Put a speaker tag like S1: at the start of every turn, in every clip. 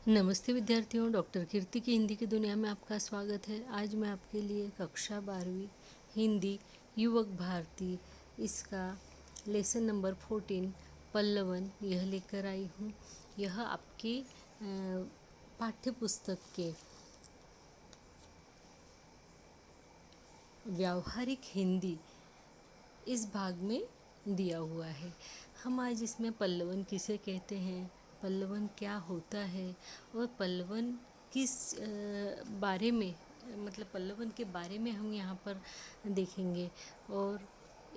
S1: नमस्ते विद्यार्थियों, डॉक्टर कीर्ति की हिंदी की दुनिया में आपका स्वागत है। आज मैं आपके लिए कक्षा 12वीं हिंदी युवक भारती इसका लेसन नंबर 14 पल्लवन यह लेकर आई हूँ। यह आपकी पाठ्य पुस्तक के व्यावहारिक हिंदी इस भाग में दिया हुआ है। हम आज इसमें पल्लवन किसे कहते हैं, पल्लवन क्या होता है और पल्लवन किस बारे में, मतलब पल्लवन के बारे में हम यहाँ पर देखेंगे और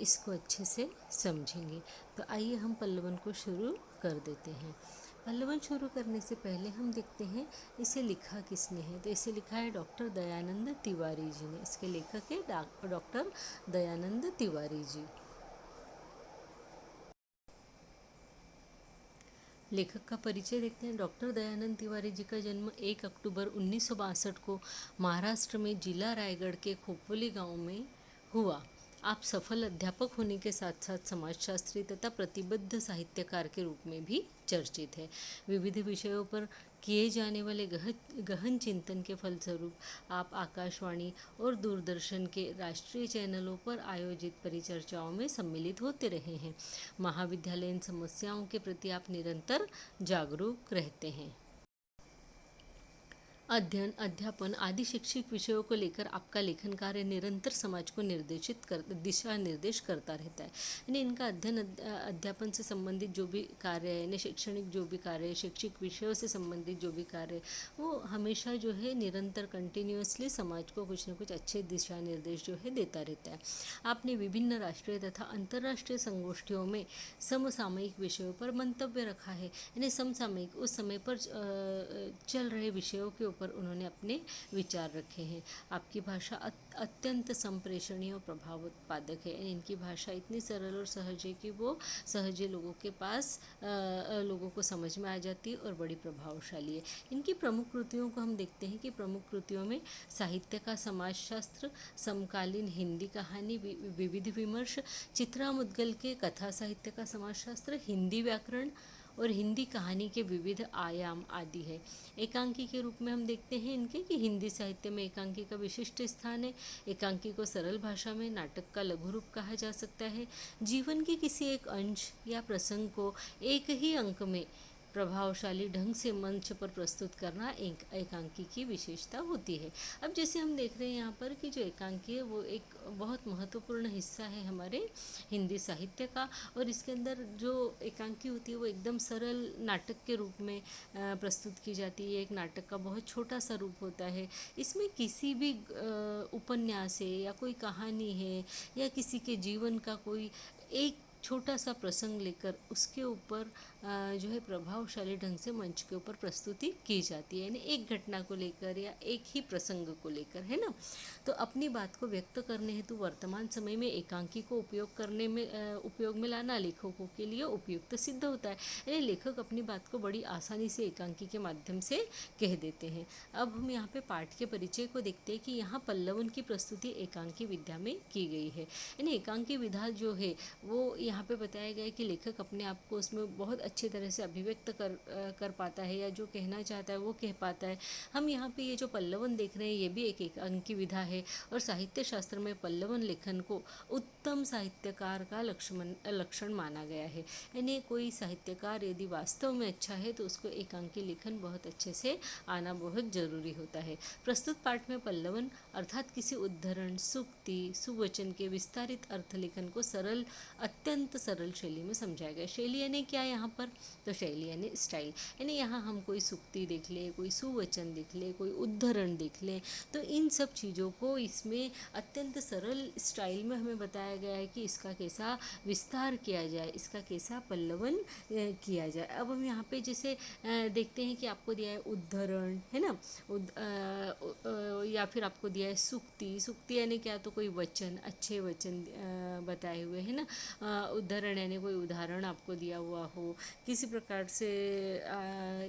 S1: इसको अच्छे से समझेंगे। तो आइए हम पल्लवन को शुरू कर देते हैं। पल्लवन शुरू करने से पहले हम देखते हैं इसे लिखा किसने है। तो इसे लिखा है डॉक्टर दयानंद तिवारी जी ने। इसके लेखक है डॉक्टर दयानंद तिवारी जी। लेखक का परिचय देखते हैं। डॉक्टर दयानंद तिवारी जी का जन्म 1 अक्टूबर 1962 को महाराष्ट्र में जिला रायगढ़ के खोपोली गांव में हुआ। आप सफल अध्यापक होने के साथ साथ समाजशास्त्री तथा प्रतिबद्ध साहित्यकार के रूप में भी चर्चित है। विविध विषयों पर किए जाने वाले गहन चिंतन के फलस्वरूप आप आकाशवाणी और दूरदर्शन के राष्ट्रीय चैनलों पर आयोजित परिचर्चाओं में सम्मिलित होते रहे हैं। महाविद्यालयीन समस्याओं के प्रति आप निरंतर जागरूक रहते हैं। अध्ययन, अध्यापन आदि शैक्षिक विषयों को लेकर आपका लेखन कार्य निरंतर समाज को दिशा निर्देश करता रहता है। यानी इनका अध्ययन अध्यापन से संबंधित जो भी कार्य है, यानी शैक्षणिक जो भी कार्य है, शैक्षिक विषयों से संबंधित जो भी कार्य है, वो हमेशा जो है निरंतर कंटिन्यूअसली समाज को कुछ न कुछ अच्छे दिशा निर्देश जो है देता रहता है। आपने विभिन्न राष्ट्रीय तथा अंतर्राष्ट्रीय संगोष्ठियों में समसामयिक विषयों पर मंतव्य रखा है। यानी समसामयिक उस समय पर चल रहे विषयों के ऊपर उन्होंने अपने विचार रखे हैं। आपकी भाषा अत्यंत संप्रेषणीय और प्रभाव उत्पादक है। इनकी भाषा इतनी सरल और सहज है कि वो सहजे लोगों के पास लोगों को समझ में आ जाती है और बड़ी प्रभावशाली है। इनकी प्रमुख कृतियों को हम देखते हैं कि प्रमुख कृतियों में साहित्य का समाजशास्त्र, समकालीन हिंदी कहानी, विविध विमर्श, चित्रा मुद्गल के कथा साहित्य का समाजशास्त्र, हिंदी व्याकरण और हिंदी कहानी के विविध आयाम आदि है। एकांकी के रूप में हम देखते हैं इनके कि हिंदी साहित्य में एकांकी का विशिष्ट स्थान है। एकांकी को सरल भाषा में नाटक का लघु रूप कहा जा सकता है। जीवन के किसी एक अंश या प्रसंग को एक ही अंक में प्रभावशाली ढंग से मंच पर प्रस्तुत करना एक एकांकी की विशेषता होती है। अब जैसे हम देख रहे हैं यहाँ पर कि जो एकांकी है वो एक बहुत महत्वपूर्ण हिस्सा है हमारे हिंदी साहित्य का, और इसके अंदर जो एकांकी होती है वो एकदम सरल नाटक के रूप में प्रस्तुत की जाती है। एक नाटक का बहुत छोटा सा रूप होता है। इसमें किसी भी उपन्यास है या कोई कहानी है या किसी के जीवन का कोई एक छोटा सा प्रसंग लेकर उसके ऊपर जो है प्रभावशाली ढंग से मंच के ऊपर प्रस्तुति की जाती है। यानी एक घटना को लेकर या एक ही प्रसंग को लेकर, है ना। तो अपनी बात को व्यक्त करने हेतु वर्तमान समय में एकांकी को उपयोग में लाना लेखकों के लिए उपयुक्त सिद्ध होता है। यानी लेखक अपनी बात को बड़ी आसानी से एकांकी के माध्यम से कह देते हैं। अब हम यहाँ पे पाठ के परिचय को देखते हैं कि यहाँ पल्लवन की प्रस्तुति एकांकी विद्या में की गई है। यानी एकांकी विधा जो है वो यहाँ पे बताया गया है कि लेखक अपने आप को उसमें बहुत अच्छी तरह से अभिव्यक्त कर पाता है, या जो कहना चाहता है वो कह पाता है। हम यहाँ पे ये जो पल्लवन देख रहे हैं ये भी एक एकांकी विधा है, और साहित्य शास्त्र में पल्लवन लेखन को उत्तम साहित्यकार का लक्षण माना गया है। यानी कोई साहित्यकार यदि वास्तव में अच्छा है तो उसको एकांकी लेखन बहुत अच्छे से आना बहुत जरूरी होता है। प्रस्तुत पाठ में पल्लवन अर्थात किसी उद्धरण, सूक्ति, सुवचन के विस्तारित अर्थ लेखन को अत्यंत सरल शैली में समझाया गया। शैली यानी क्या यहाँ पर, तो शैली यानी स्टाइल। यानी यहाँ हम कोई सूक्ति देख लें, कोई सुवचन देख लें, कोई उद्धरण देख लें, तो इन सब चीज़ों को इसमें अत्यंत सरल स्टाइल में हमें बताया गया है कि इसका कैसा विस्तार किया जाए, इसका कैसा पल्लवन किया जाए। अब हम यहाँ पे जैसे देखते हैं कि आपको दिया है उद्धरण, है ना, या फिर आपको दिया है सूक्ति। सूक्ति यानी क्या, तो कोई वचन, अच्छे वचन बताए हुए, है ना, उद्धरण यानी कोई उदाहरण आपको दिया हुआ हो, किसी प्रकार से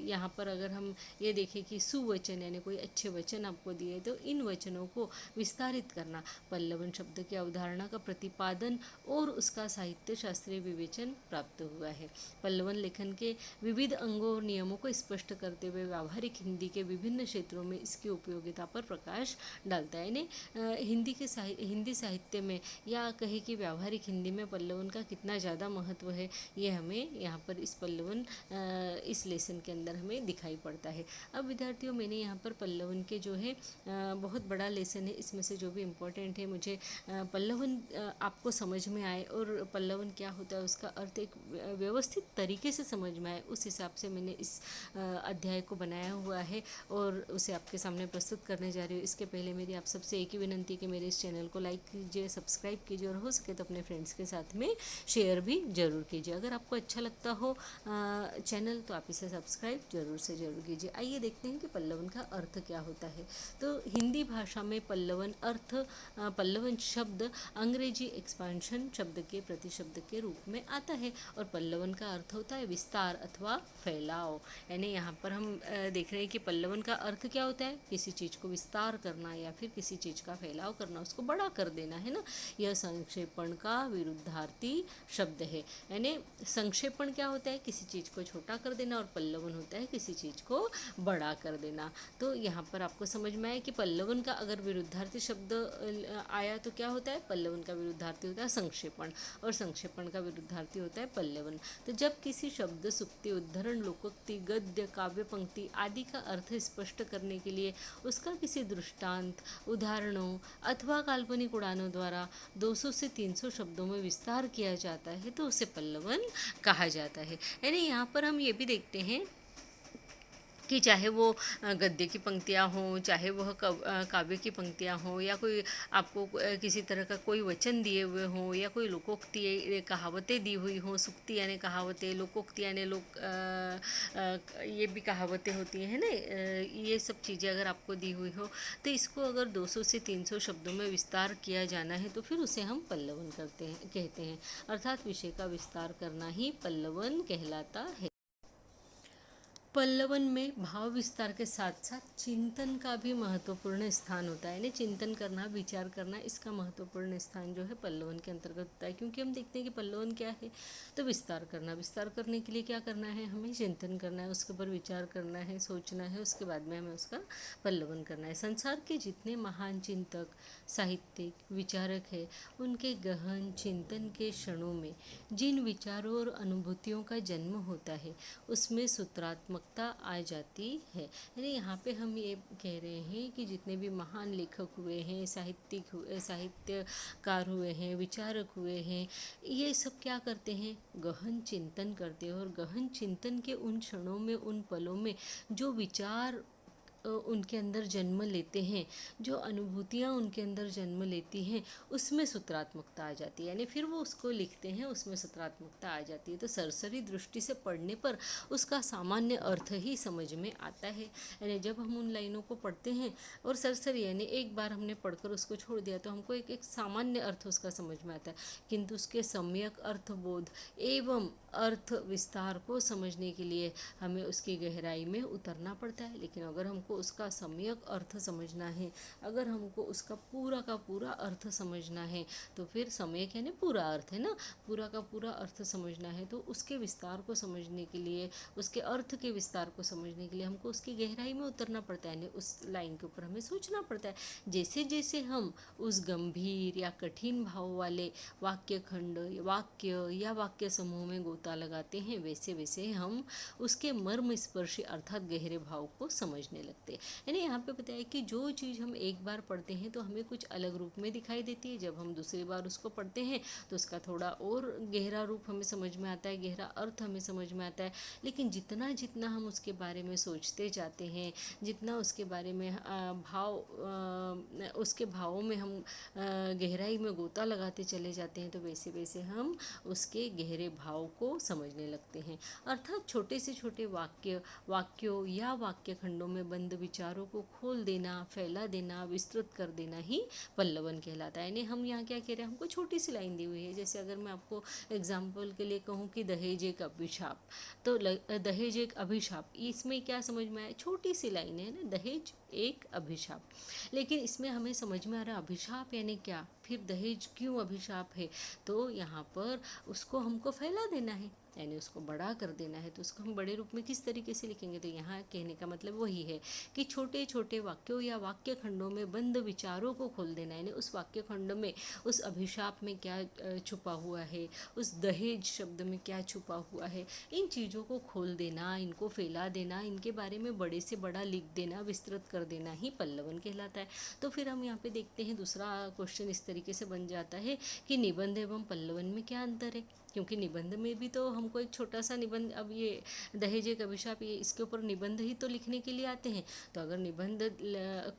S1: यहाँ पर अगर हम ये देखें कि सुवचन यानी कोई अच्छे वचन आपको दिए तो इन वचनों को विस्तारित करना, पल्लवन शब्द की अवधारणा का प्रतिपादन और उसका साहित्य शास्त्रीय विवेचन प्राप्त हुआ है। पल्लवन लेखन के विविध अंगों और नियमों को स्पष्ट करते हुए व्यावहारिक हिंदी के विभिन्न क्षेत्रों में इसकी उपयोगिता पर प्रकाश डालता है। यानी हिंदी साहित्य में या कहे कि व्यावहारिक हिंदी में पल्लवन का कितना ज़्यादा महत्व है, ये हमें यहाँ पर इस लेसन के अंदर हमें दिखाई पड़ता है। अब विद्यार्थियों, मैंने यहाँ पर पल्लवन के जो है बहुत बड़ा लेसन है, इसमें से जो भी इम्पोर्टेंट है मुझे पल्लवन आपको समझ में आए और पल्लवन क्या होता है उसका अर्थ एक व्यवस्थित तरीके से समझ में आए, उस हिसाब से मैंने इस अध्याय को बनाया हुआ है और उसे आपके सामने प्रस्तुत करने जा रही हूँ। इसके पहले मेरी आप सबसे एक ही विनंती है कि मेरे इस चैनल को लाइक कीजिए, सब्सक्राइब कीजिए और हो सके तो अपने फ्रेंड्स के साथ में शेयर भी ज़रूर कीजिए। अगर आपको अच्छा लगता हो चैनल तो आप इसे सब्सक्राइब ज़रूर से ज़रूर कीजिए। आइए देखते हैं कि पल्लवन का अर्थ क्या होता है। तो हिंदी भाषा में पल्लवन शब्द अंग्रेजी एक्सपांशन शब्द के प्रतिशब्द के रूप में आता है और पल्लवन का अर्थ होता है विस्तार अथवा फैलाव। यानी यहाँ पर हम देख रहे हैं कि पल्लवन का अर्थ क्या होता है, किसी चीज़ को विस्तार करना या फिर किसी चीज़ का फैलाव करना, उसको बड़ा कर देना, है ना। यह संक्षेपण का विरुद्धार्थी शब्द है। यानी संक्षेपण क्या होता है, किसी चीज़ को छोटा कर देना, और पल्लवन होता है किसी चीज़ को बड़ा कर देना। तो यहाँ पर आपको समझ में आया कि पल्लवन का अगर विरुद्धार्थी शब्द आया तो क्या होता है, पल्लवन का विरुद्धार्थी होता है संक्षेपण और संक्षेपण का विरुद्धार्थी होता है पल्लवन। तो जब किसी शब्द, सुक्ति, उद्धरण, लोकोक्ति, गद्य, काव्य पंक्ति आदि का अर्थ स्पष्ट करने के लिए उसका किसी दृष्टांत, उदाहरणों अथवा काल्पनिक उड़ानों द्वारा 200 से 300 शब्दों में विस्तार किया जाता है तो उसे पल्लवन कहा जाता है। यानी यहाँ पर हम ये भी देखते हैं कि चाहे वो गद्य की पंक्तियाँ हों, चाहे वह काव्य की पंक्तियाँ हों, या कोई आपको किसी तरह का कोई वचन दिए हुए हों, या कोई लोकोक्ति कहावतें दी हुई हों, सुक्ति यानी कहावतें, लोकोक्ति यानी ये भी कहावतें होती हैं ना, ये सब चीज़ें अगर आपको दी हुई हो तो इसको अगर 200 से 300 शब्दों में विस्तार किया जाना है तो फिर उसे हम पल्लवन कहते हैं। अर्थात विषय का विस्तार करना ही पल्लवन कहलाता है। पल्लवन में भाव विस्तार के साथ साथ चिंतन का भी महत्वपूर्ण स्थान होता है। यानी चिंतन करना, विचार करना, इसका महत्वपूर्ण स्थान जो है पल्लवन के अंतर्गत होता है। क्योंकि हम देखते हैं कि पल्लवन क्या है, तो विस्तार करना। विस्तार करने के लिए क्या करना है, हमें चिंतन करना है, उसके ऊपर विचार करना है, सोचना है, उसके बाद में हमें उसका पल्लवन करना है। संसार के जितने महान चिंतक, साहित्यिक, विचारक है, उनके गहन चिंतन के क्षणों में जिन विचारों और अनुभूतियों का जन्म होता है उसमें सूत्रात्मक आ जाती है। यानी यहाँ पे हम ये कह रहे हैं कि जितने भी महान लेखक हुए हैं, साहित्यकार हुए हैं, विचारक हुए हैं, ये सब क्या करते हैं, गहन चिंतन करते हैं। और गहन चिंतन के उन क्षणों में, उन पलों में जो विचार उनके अंदर जन्म लेते हैं, जो अनुभूतियाँ उनके अंदर जन्म लेती हैं, उसमें सूत्रात्मकता आ जाती है। यानी फिर वो उसको लिखते हैं, उसमें सूत्रात्मकता आ जाती है। तो सरसरी दृष्टि से पढ़ने पर उसका सामान्य अर्थ ही समझ में आता है। यानी जब हम उन लाइनों को पढ़ते हैं और सरसरी यानी एक बार हमने पढ़कर उसको छोड़ दिया तो हमको एक सामान्य अर्थ उसका समझ में आता है, किंतु उसके सम्यक अर्थबोध एवं अर्थ विस्तार को समझने के लिए हमें उसकी गहराई में उतरना पड़ता है। लेकिन अगर हमको उसका सम्यक अर्थ समझना है, अगर हमको उसका पूरा का पूरा अर्थ समझना है, तो फिर सम्यक यानी पूरा अर्थ है ना, पूरा का पूरा अर्थ समझना है तो उसके विस्तार को समझने के लिए, उसके अर्थ के विस्तार को समझने के लिए हमको उसकी गहराई में उतरना पड़ता है। यानी उस लाइन के ऊपर हमें सोचना पड़ता है। जैसे जैसे हम उस गंभीर या कठिन भाव वाले वाक्य खंड, वाक्य या वाक्य समूह में गोता लगाते हैं, वैसे वैसे हम उसके मर्म स्पर्शी अर्थात गहरे भाव को समझने लगते हैं। यानी यहाँ पे बताया कि जो चीज़ हम एक बार पढ़ते हैं तो हमें कुछ अलग रूप में दिखाई देती है, जब हम दूसरी बार उसको पढ़ते हैं तो उसका थोड़ा और गहरा रूप हमें समझ में आता है, गहरा अर्थ हमें समझ में आता है। लेकिन जितना जितना हम उसके बारे में सोचते जाते हैं, जितना उसके बारे में उसके भावों में हम गहराई में गोता लगाते चले जाते हैं, तो वैसे वैसे हम उसके गहरे भाव को को समझने लगते हैं। अर्थात छोटे से छोटे वाक्यों या वाक्य खंडों में बंद विचारों को खोल देना, फैला देना, विस्तृत कर देना ही पल्लवन कहलाता है। यानी हम यहाँ क्या कह रहे हैं, हमको छोटी सी लाइन दी हुई है। जैसे अगर मैं आपको एग्जाम्पल के लिए कहूँ कि दहेज एक अभिशाप, तो दहेज एक अभिशाप, इसमें क्या समझ में आया, छोटी सी लाइन है ना, दहेज एक अभिशाप। लेकिन इसमें हमें समझ में आ रहा है अभिशाप यानी क्या, फिर दहेज क्यों अभिशाप है, तो यहाँ पर उसको हमको फैला देना है, यानी उसको बड़ा कर देना है। तो उसको हम बड़े रूप में किस तरीके से लिखेंगे, तो यहाँ कहने का मतलब वही है कि छोटे छोटे वाक्यों या वाक्य खंडों में बंद विचारों को खोल देना, यानी उस वाक्य खंड में उस अभिशाप में क्या छुपा हुआ है, उस दहेज शब्द में क्या छुपा हुआ है, इन चीज़ों को खोल देना, इनको फैला देना, इनके बारे में बड़े से बड़ा लिख देना, विस्तृत कर देना ही पल्लवन कहलाता है। तो फिर हम यहाँ पे देखते हैं दूसरा क्वेश्चन इस तरीके से बन जाता है कि निबंध एवं पल्लवन में क्या अंतर है, क्योंकि निबंध में भी तो हमको एक छोटा सा निबंध, अब ये दहेज एक अभिशाप, ये इसके ऊपर निबंध ही तो लिखने के लिए आते हैं। तो अगर निबंध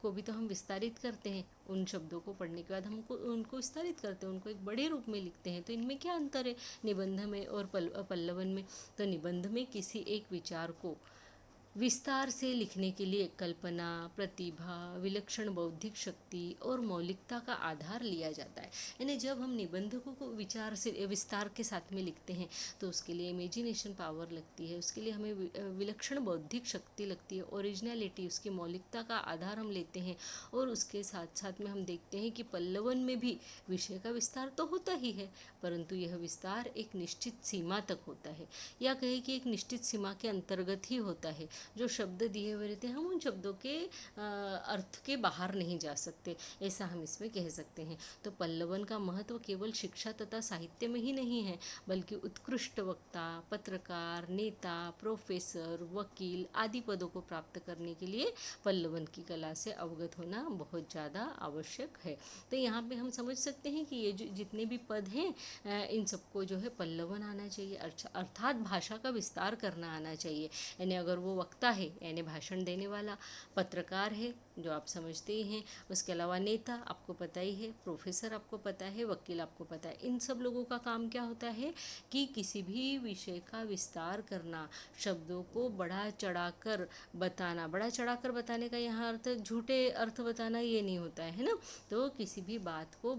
S1: को भी तो हम विस्तारित करते हैं, उन शब्दों को पढ़ने के बाद हमको उनको विस्तारित करते हैं, उनको एक बड़े रूप में लिखते हैं। तो इनमें क्या अंतर है निबंध में और पल्लवन में, तो निबंध में किसी एक विचार को विस्तार से लिखने के लिए कल्पना, प्रतिभा, विलक्षण बौद्धिक शक्ति और मौलिकता का आधार लिया जाता है। यानी जब हम निबंध को विचार से विस्तार के साथ में लिखते हैं तो उसके लिए इमेजिनेशन पावर लगती है, उसके लिए हमें विलक्षण बौद्धिक शक्ति लगती है, ओरिजिनलिटी, उसकी मौलिकता का आधार हम लेते हैं। और उसके साथ साथ में हम देखते हैं कि पल्लवन में भी विषय का विस्तार तो होता ही है, परंतु यह विस्तार एक निश्चित सीमा तक होता है, या कहें कि एक निश्चित सीमा के अंतर्गत ही होता है। जो शब्द दिए हुए रहते हैं हम उन शब्दों के अर्थ के बाहर नहीं जा सकते, ऐसा हम इसमें कह सकते हैं। तो पल्लवन का महत्व केवल शिक्षा तथा साहित्य में ही नहीं है, बल्कि उत्कृष्ट वक्ता, पत्रकार, नेता, प्रोफेसर, वकील आदि पदों को प्राप्त करने के लिए पल्लवन की कला से अवगत होना बहुत ज़्यादा आवश्यक है। तो यहाँ पे हम समझ सकते हैं कि ये जो जितने भी पद हैं इन सबको जो है पल्लवन आना चाहिए, अर्थात भाषा का विस्तार करना आना चाहिए। यानी अगर वो वक्ता है यानी भाषण देने वाला, पत्रकार है जो आप समझते ही हैं, उसके अलावा नेता आपको पता ही है, प्रोफेसर आपको पता है, वकील आपको पता है, इन सब लोगों का काम क्या होता है कि किसी भी विषय का विस्तार करना, शब्दों को बढ़ा चढ़ाकर बताना। बढ़ा चढ़ाकर बताने का यहाँ अर्थ झूठे अर्थ बताना ये नहीं होता है ना, तो किसी भी बात को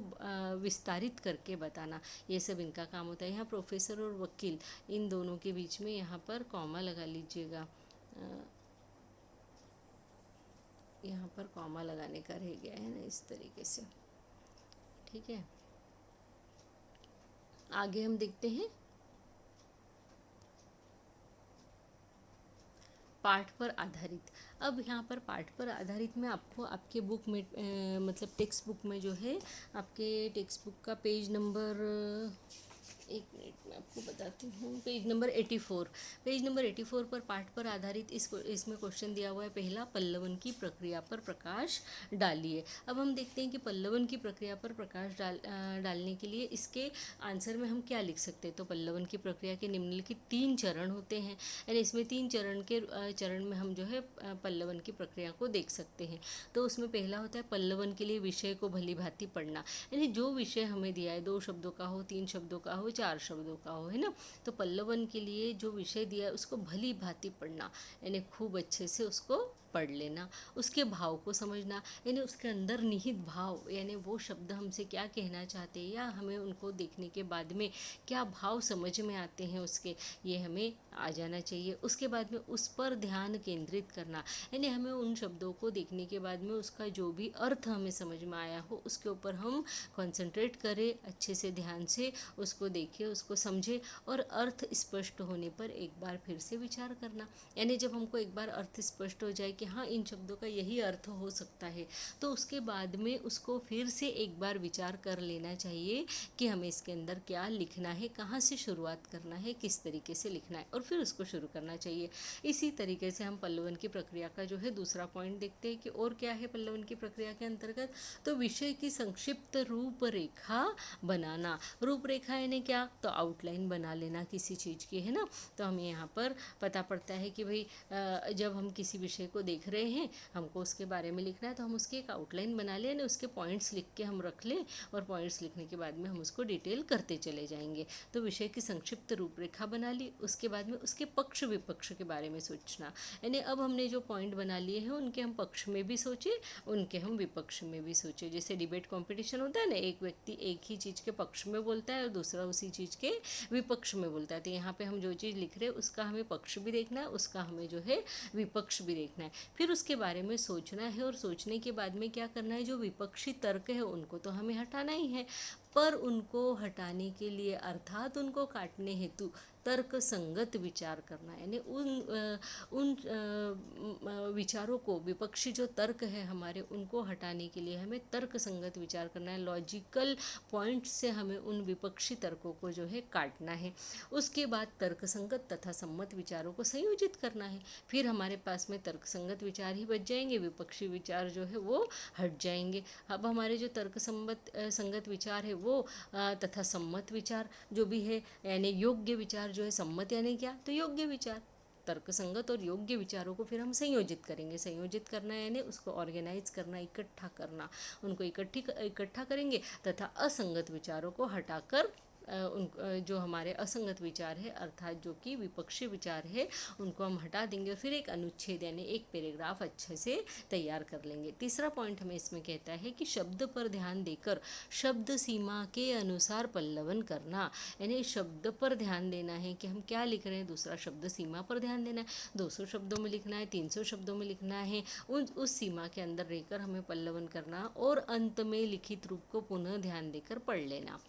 S1: विस्तारित करके बताना, ये सब इनका काम होता है। यहाँ प्रोफेसर और वकील इन दोनों के बीच में यहाँ पर कॉमा लगा लीजिएगा, यहाँ पर कॉमा लगाने का रह गया है ना, इस तरीके से, ठीक है। आगे हम देखते हैं पाठ पर आधारित। अब यहाँ पर पाठ पर आधारित में आपको आपके बुक में मतलब टेक्स्ट बुक में जो है, आपके टेक्स्ट बुक का पेज नंबर, एक मिनट में आपको बताती हूँ, पेज नंबर 84, पेज नंबर 84 पर पाठ पर आधारित इसमें क्वेश्चन दिया हुआ है, पहला, पल्लवन की प्रक्रिया पर प्रकाश डालिए। अब हम देखते हैं कि पल्लवन की प्रक्रिया पर प्रकाश डालने के लिए इसके आंसर में हम क्या लिख सकते हैं। तो पल्लवन की प्रक्रिया के निम्नलिखित 3 चरण होते हैं, यानी इसमें 3 चरण में हम जो है पल्लवन की प्रक्रिया को देख सकते हैं। तो उसमें पहला होता है पल्लवन के लिए विषय को भली भांति पढ़ना, यानी जो विषय हमें दिया है 2 शब्दों का हो, 3 शब्दों का हो, 4 शब्दों का हो, है ना, तो पल्लवन के लिए जो विषय दिया है उसको भली भांति पढ़ना, यानी खूब अच्छे से उसको पढ़ लेना, उसके भाव को समझना, यानी उसके अंदर निहित भाव, यानी वो शब्द हमसे क्या कहना चाहते हैं या हमें उनको देखने के बाद में क्या भाव समझ में आते हैं उसके, ये हमें आ जाना चाहिए। उसके बाद में उस पर ध्यान केंद्रित करना, यानी हमें उन शब्दों को देखने के बाद में उसका जो भी अर्थ हमें समझ में आया हो उसके ऊपर हम कंसंट्रेट करें, अच्छे से ध्यान से उसको देखें, उसको समझें, और अर्थ स्पष्ट होने पर एक बार फिर से विचार करना। यानी जब हमको एक बार अर्थ स्पष्ट हो जाए कि हाँ इन शब्दों का यही अर्थ हो सकता है, तो उसके बाद में उसको फिर से एक बार विचार कर लेना चाहिए कि हमें इसके अंदर क्या लिखना है, कहाँ से शुरुआत करना है, किस तरीके से लिखना है, और फिर उसको शुरू करना चाहिए। इसी तरीके से हम पल्लवन की प्रक्रिया का जो है दूसरा पॉइंट देखते हैं कि और क्या है पल्लवन की प्रक्रिया के अंतर्गत। तो विषय की संक्षिप्त रूपरेखा बनाना। रूपरेखा यानी क्या, तो आउटलाइन बना लेना किसी चीज़ की, है ना। तो हमें यहाँ पर पता पड़ता है कि भाई जब हम किसी विषय को देख रहे हैं, हमको उसके बारे में लिखना है, तो हम उसकी एक आउटलाइन बना लें, यानी उसके पॉइंट्स लिख के हम रख लें, और पॉइंट्स लिखने के बाद में हम उसको डिटेल करते चले जाएंगे। तो विषय की संक्षिप्त रूपरेखा बना ली, उसके बाद में उसके पक्ष विपक्ष के बारे में सोचना, यानी अब हमने जो पॉइंट बना लिए हैं उनके हम पक्ष में भी सोचे, उनके हम विपक्ष में भी सोचे। जैसे डिबेट कंपटीशन होता है ना, एक व्यक्ति एक ही चीज़ के पक्ष में बोलता है और दूसरा उसी चीज़ के विपक्ष में बोलता है, तो यहाँ पे हम जो चीज़ लिख रहे हैं उसका हमें पक्ष भी देखना है, उसका हमें जो है विपक्ष भी देखना है, फिर उसके बारे में सोचना है, और सोचने के बाद में क्या करना है, जो विपक्षी तर्क है उनको तो हमें हटाना ही है, पर उनको हटाने के लिए अर्थात उनको काटने हेतु तर्क संगत विचार करना, यानी उन विचारों को, विपक्षी जो तर्क है हमारे, उनको हटाने के लिए हमें तर्क संगत विचार करना है, लॉजिकल पॉइंट से हमें उन विपक्षी तर्कों को जो है काटना है। उसके बाद तर्क संगत तथा सम्मत विचारों को संयोजित करना है, फिर हमारे पास में तर्क संगत विचार ही बच जाएंगे, विपक्षी विचार जो है वो हट जाएंगे। अब हमारे जो तर्क संगत विचार है वो तथा सम्मत विचार जो भी है, यानी योग्य विचार जो है, सम्मत यानी क्या, तो योग्य विचार, तर्क संगत और योग्य विचारों को फिर हम संयोजित करेंगे। संयोजित करना यानी उसको ऑर्गेनाइज करना, इकट्ठा करना, उनको इकट्ठा करेंगे, तथा असंगत विचारों को हटाकर जो हमारे असंगत विचार है अर्थात जो कि विपक्षी विचार है उनको हम हटा देंगे, और फिर एक अनुच्छेद यानी एक पैराग्राफ अच्छे से तैयार कर लेंगे। तीसरा पॉइंट हमें इसमें कहता है कि शब्द पर ध्यान देकर शब्द सीमा के अनुसार पल्लवन करना, यानी शब्द पर ध्यान देना है कि हम क्या लिख रहे हैं, दूसरा शब्द सीमा पर ध्यान देना है, 200 शब्दों में लिखना है, 300 शब्दों में लिखना है, उस सीमा के अंदर रहकर हमें पल्लवन करना, और अंत में लिखित रूप को पुनः ध्यान देकर पढ़ लेना,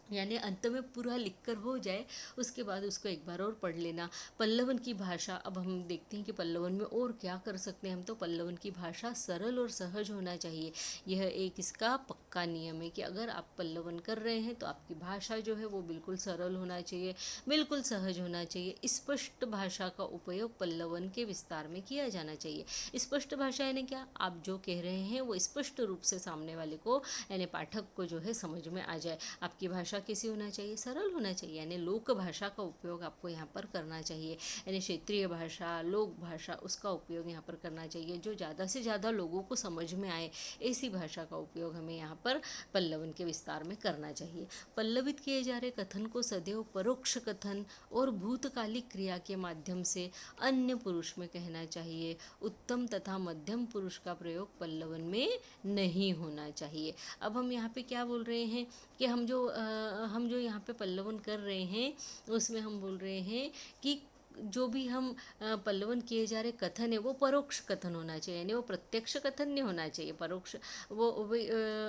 S1: यानी अंत में पूरा लिखकर हो जाए उसके बाद उसको एक बार और पढ़ लेना। पल्लवन की भाषा, अब हम देखते हैं कि पल्लवन में और क्या कर सकते हैं हम, तो पल्लवन की भाषा सरल और सहज होना चाहिए। यह एक इसका पक्का नियम है कि अगर आप पल्लवन कर रहे हैं तो आपकी भाषा जो है वो बिल्कुल सरल होना चाहिए, बिल्कुल सहज होना चाहिए। स्पष्ट भाषा का उपयोग पल्लवन के विस्तार में किया जाना चाहिए। स्पष्ट भाषा यानी क्या, आप जो कह रहे हैं वो स्पष्ट रूप से सामने वाले को यानी पाठक को जो है समझ में आ जाए। आपकी भाषा कैसी होना चाहिए, सरल होना चाहिए, यानी लोक भाषा का उपयोग आपको यहाँ पर करना चाहिए, यानी क्षेत्रीय भाषा, लोक भाषा, उसका उपयोग यहाँ पर करना चाहिए, जो ज़्यादा से ज़्यादा लोगों को समझ में आए, ऐसी भाषा का उपयोग हमें यहाँ पर पल्लवन के विस्तार में करना चाहिए। पल्लवित किए जा रहे कथन को सदैव परोक्ष कथन और भूतकालिक क्रिया के माध्यम से अन्य पुरुष में कहना चाहिए। उत्तम तथा मध्यम पुरुष का प्रयोग पल्लवन में नहीं होना चाहिए। अब हम यहाँ पे क्या बोल रहे हैं कि हम जो यहाँ पे पल्लवन कर रहे हैं उसमें हम बोल रहे हैं कि जो भी हम पल्लवन किए जा रहे कथन है वो परोक्ष कथन होना चाहिए, यानी वो प्रत्यक्ष कथन नहीं होना चाहिए। परोक्ष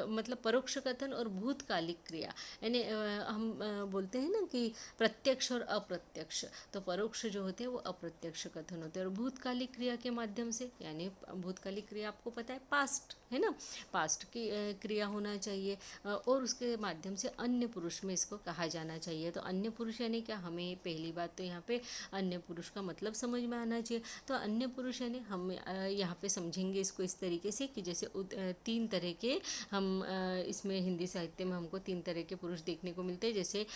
S1: मतलब परोक्ष कथन और भूतकालिक क्रिया, यानी हम बोलते हैं ना कि प्रत्यक्ष और अप्रत्यक्ष, तो परोक्ष जो होते हैं वो अप्रत्यक्ष कथन होते हैं, और भूतकालिक क्रिया के माध्यम से, यानी भूतकालिक क्रिया आपको पता है पास्ट है ना, पास्ट की क्रिया होना चाहिए, और उसके माध्यम से अन्य पुरुष में इसको कहा जाना चाहिए। तो अन्य पुरुष यानी क्या, हमें पहली बात तो यहाँ पे अन्य पुरुष का मतलब समझ में आना चाहिए। तो अन्य पुरुष यानी हम यहाँ पे समझेंगे इसको इस तरीके से कि जैसे 3 तरह के हम इसमें हिंदी साहित्य में हमको 3 तरह के पुरुष देखने को मिलते हैं, जैसे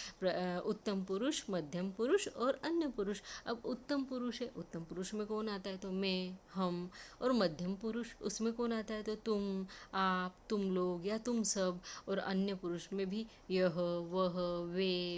S1: उत्तम पुरुष, मध्यम पुरुष और अन्य पुरुष। अब उत्तम पुरुष है, उत्तम पुरुष में कौन आता है, तो मैं, हम, और मध्यम पुरुष उसमें कौन आता है, तो तुम, आप, तुम लोग या तुम सब, और अन्य पुरुष में भी यह, वह,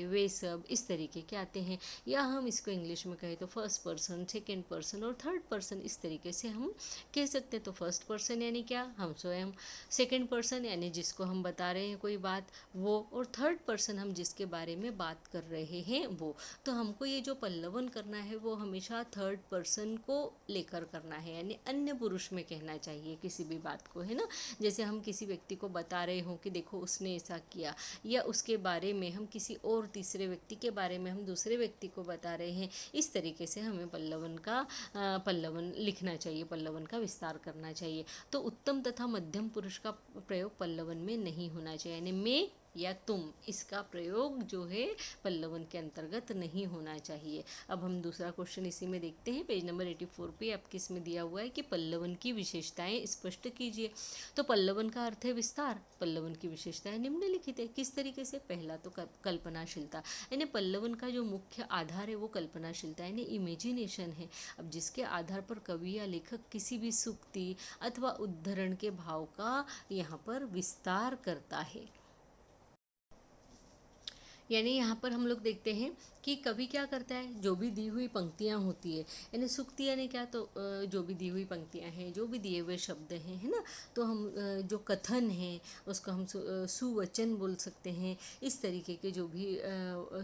S1: वे सब इस तरीके के आते हैं। या हम इसको इंग्लिश में कहें तो फर्स्ट पर्सन, सेकंड पर्सन और थर्ड पर्सन, इस तरीके से हम कह सकते हैं। तो फर्स्ट पर्सन यानी क्या, हम स्वयं, सेकंड पर्सन यानी जिसको हम बता रहे हैं कोई बात वो, और थर्ड पर्सन हम जिसके बारे में बात कर रहे हैं वो। तो हमको ये जो पल्लवन करना है वो हमेशा थर्ड पर्सन को लेकर करना है, यानी अन्य पुरुष में कहना चाहिए किसी भी बात को, है ना। जैसे हम किसी व्यक्ति को बता रहे हो कि देखो उसने ऐसा किया, या उसके बारे में हम किसी और तीसरे व्यक्ति के बारे में हम दूसरे व्यक्ति को बता रहे हैं, इस तरीके से हमें पल्लवन लिखना चाहिए, पल्लवन का विस्तार करना चाहिए। तो उत्तम तथा मध्यम पुरुष का प्रयोग पल्लवन में नहीं होना चाहिए, यानी मैं, या तुम, इसका प्रयोग जो है पल्लवन के अंतर्गत नहीं होना चाहिए। अब हम दूसरा क्वेश्चन इसी में देखते हैं, पेज नंबर 84 पे आपके इसमें दिया हुआ है कि पल्लवन की विशेषताएं स्पष्ट कीजिए। तो पल्लवन का अर्थ है विस्तार, पल्लवन की विशेषताएं निम्नलिखित है। किस तरीके से? पहला तो कल्पनाशीलता, यानी पल्लवन का जो मुख्य आधार है वो कल्पनाशीलता यानी इमेजिनेशन है। अब जिसके आधार पर कवि या लेखक किसी भी सूक्ति अथवा उद्धरण के भाव का यहाँ पर विस्तार करता है। यानी यहाँ पर हम लोग देखते हैं कि कवि क्या करता है, जो भी दी हुई पंक्तियाँ होती है, यानी सूक्ति यानी क्या, तो जो भी दी हुई पंक्तियाँ हैं, जो भी दिए हुए शब्द हैं, है ना, तो हम जो कथन है उसको हम सुवचन बोल सकते हैं। इस तरीके के जो भी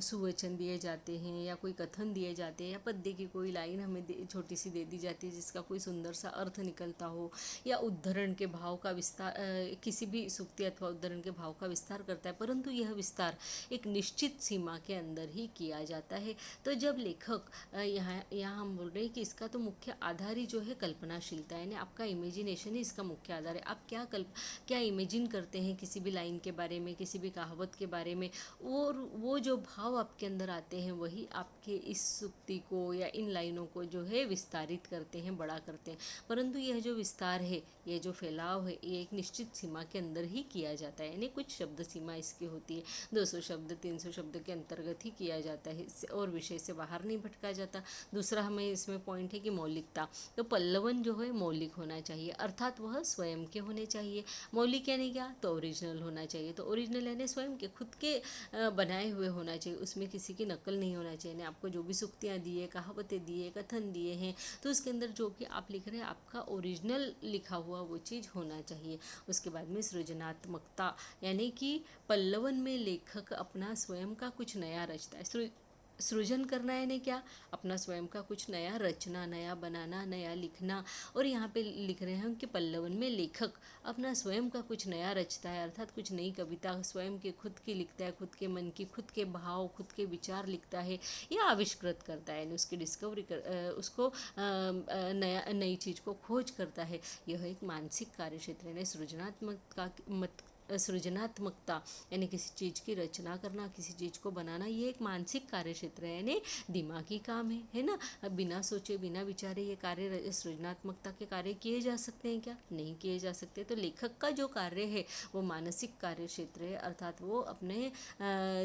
S1: सुवचन दिए जाते हैं या कोई कथन दिए जाते हैं या पद्य की कोई लाइन हमें छोटी सी दे दी जाती है जिसका कोई सुंदर सा अर्थ निकलता हो, या उद्धरण के भाव का विस्तार, किसी भी सूक्ति अथवा उद्धरण के भाव का विस्तार करता है, परंतु यह विस्तार एक निश्चित सीमा के अंदर ही किया जाता है। तो जब लेखक यहाँ हम बोल रहे हैं कि इसका तो मुख्य आधार ही जो है कल्पनाशीलता है, यानी आपका इमेजिनेशन ही इसका मुख्य आधार है। आप क्या इमेजिन करते हैं किसी भी लाइन के बारे में, किसी भी कहावत के बारे में, और वो जो भाव आपके अंदर आते हैं वही आपके इस सूक्ति को या इन लाइनों को जो है विस्तारित करते हैं, बड़ा करते हैं। परंतु यह जो विस्तार है, ये जो फैलाव है, ये एक निश्चित सीमा के अंदर ही किया जाता है, यानी कुछ शब्द सीमा इसकी होती है, 200 शब्द 300 शब्द के अंतर्गत ही किया जाता है, और विषय से बाहर नहीं भटका जाता। दूसरा हमें इसमें पॉइंट है कि मौलिकता, तो पल्लवन जो है मौलिक होना चाहिए, अर्थात वह स्वयं के होने चाहिए। मौलिक यानी क्या, तो ओरिजिनल होना चाहिए। तो ओरिजिनल यानी स्वयं के, खुद के बनाए हुए होना चाहिए, उसमें किसी की नकल नहीं होना चाहिए। यानी आपको जो भी सूक्तियाँ दी है, कहावतें दी है, कथन दिए हैं, तो उसके अंदर जो भी आप लिख रहे हैं आपका ओरिजिनल लिखा हुआ वो चीज़ होना चाहिए। उसके बाद में सृजनात्मकता, यानी कि पल्लवन में लेखक अपना स्वयं का कुछ नया रचता है। सृजन करना यानी क्या, अपना स्वयं का कुछ नया रचना, नया बनाना, नया लिखना। और यहाँ पे लिख रहे हैं कि पल्लवन में लेखक अपना स्वयं का कुछ नया रचता है, अर्थात कुछ नई कविता स्वयं के खुद की लिखता है, खुद के मन की, खुद के भाव, खुद के विचार लिखता है या आविष्कृत करता है, उसकी डिस्कवरी उसको नया नई चीज़ को खोज करता है। यह एक मानसिक कार्य क्षेत्र है। सृजनात्मकता यानी किसी चीज़ की रचना करना, किसी चीज़ को बनाना, ये एक मानसिक कार्य क्षेत्र है, यानी दिमागी काम है ना। बिना सोचे बिना विचारे ये कार्य, सृजनात्मकता के कार्य किए जा सकते हैं क्या? नहीं किए जा सकते। तो लेखक का जो कार्य है वो मानसिक कार्य क्षेत्र है, अर्थात वो अपने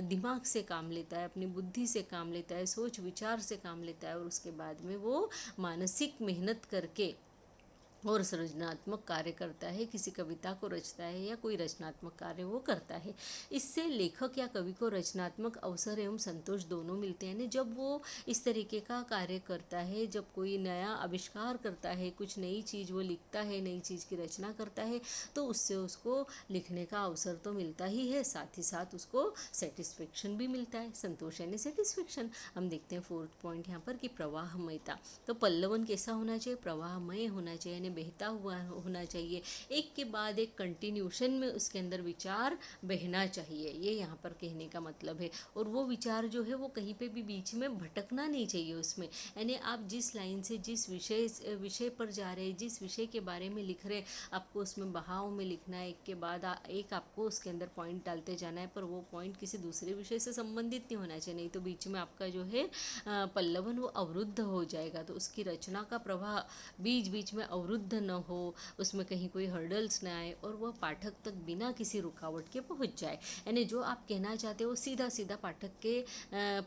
S1: दिमाग से काम लेता है, अपनी बुद्धि से काम लेता है, सोच विचार से काम लेता है, और उसके बाद में वो मानसिक मेहनत करके और सृजनात्मक कार्य करता है, किसी कविता को रचता है या कोई रचनात्मक कार्य वो करता है। इससे लेखक या कवि को रचनात्मक अवसर एवं संतोष दोनों मिलते हैं। जब वो इस तरीके का कार्य करता है, जब कोई नया आविष्कार करता है, कुछ नई चीज़ वो लिखता है, नई चीज़ की रचना करता है, तो उससे उसको लिखने का अवसर तो मिलता ही है, साथ ही साथ उसको सेटिस्फेक्शन भी मिलता है। संतोष यानी सेटिस्फेक्शन। हम देखते हैं 4th पॉइंट यहाँ पर कि प्रवाहमयता। तो पल्लवन कैसा होना चाहिए? प्रवाहमय होना चाहिए, यानी बहता हुआ होना चाहिए, एक के बाद एक कंटिन्यूशन में उसके अंदर विचार बहना चाहिए, ये यहाँ पर कहने का मतलब है। और वो विचार जो है वो कहीं पे भी बीच में भटकना नहीं चाहिए उसमें, यानी आप जिस लाइन से जिस विषय पर जा रहे हैं, जिस विषय के बारे में लिख रहे हैं, आपको उसमें बहाव में लिखना है, एक के बाद एक आपको उसके अंदर पॉइंट डालते जाना है, पर वो पॉइंट किसी दूसरे विषय से संबंधित नहीं होना चाहिए, नहीं तो बीच में आपका जो है पल्लवन वो अवरुद्ध हो जाएगा। तो उसकी रचना का प्रवाह बीच बीच में अवरुद्ध न हो, उसमें कहीं कोई हर्डल्स न आए, और वह पाठक तक बिना किसी रुकावट के पहुंच जाए, यानी जो आप कहना चाहते हो सीधा सीधा पाठक के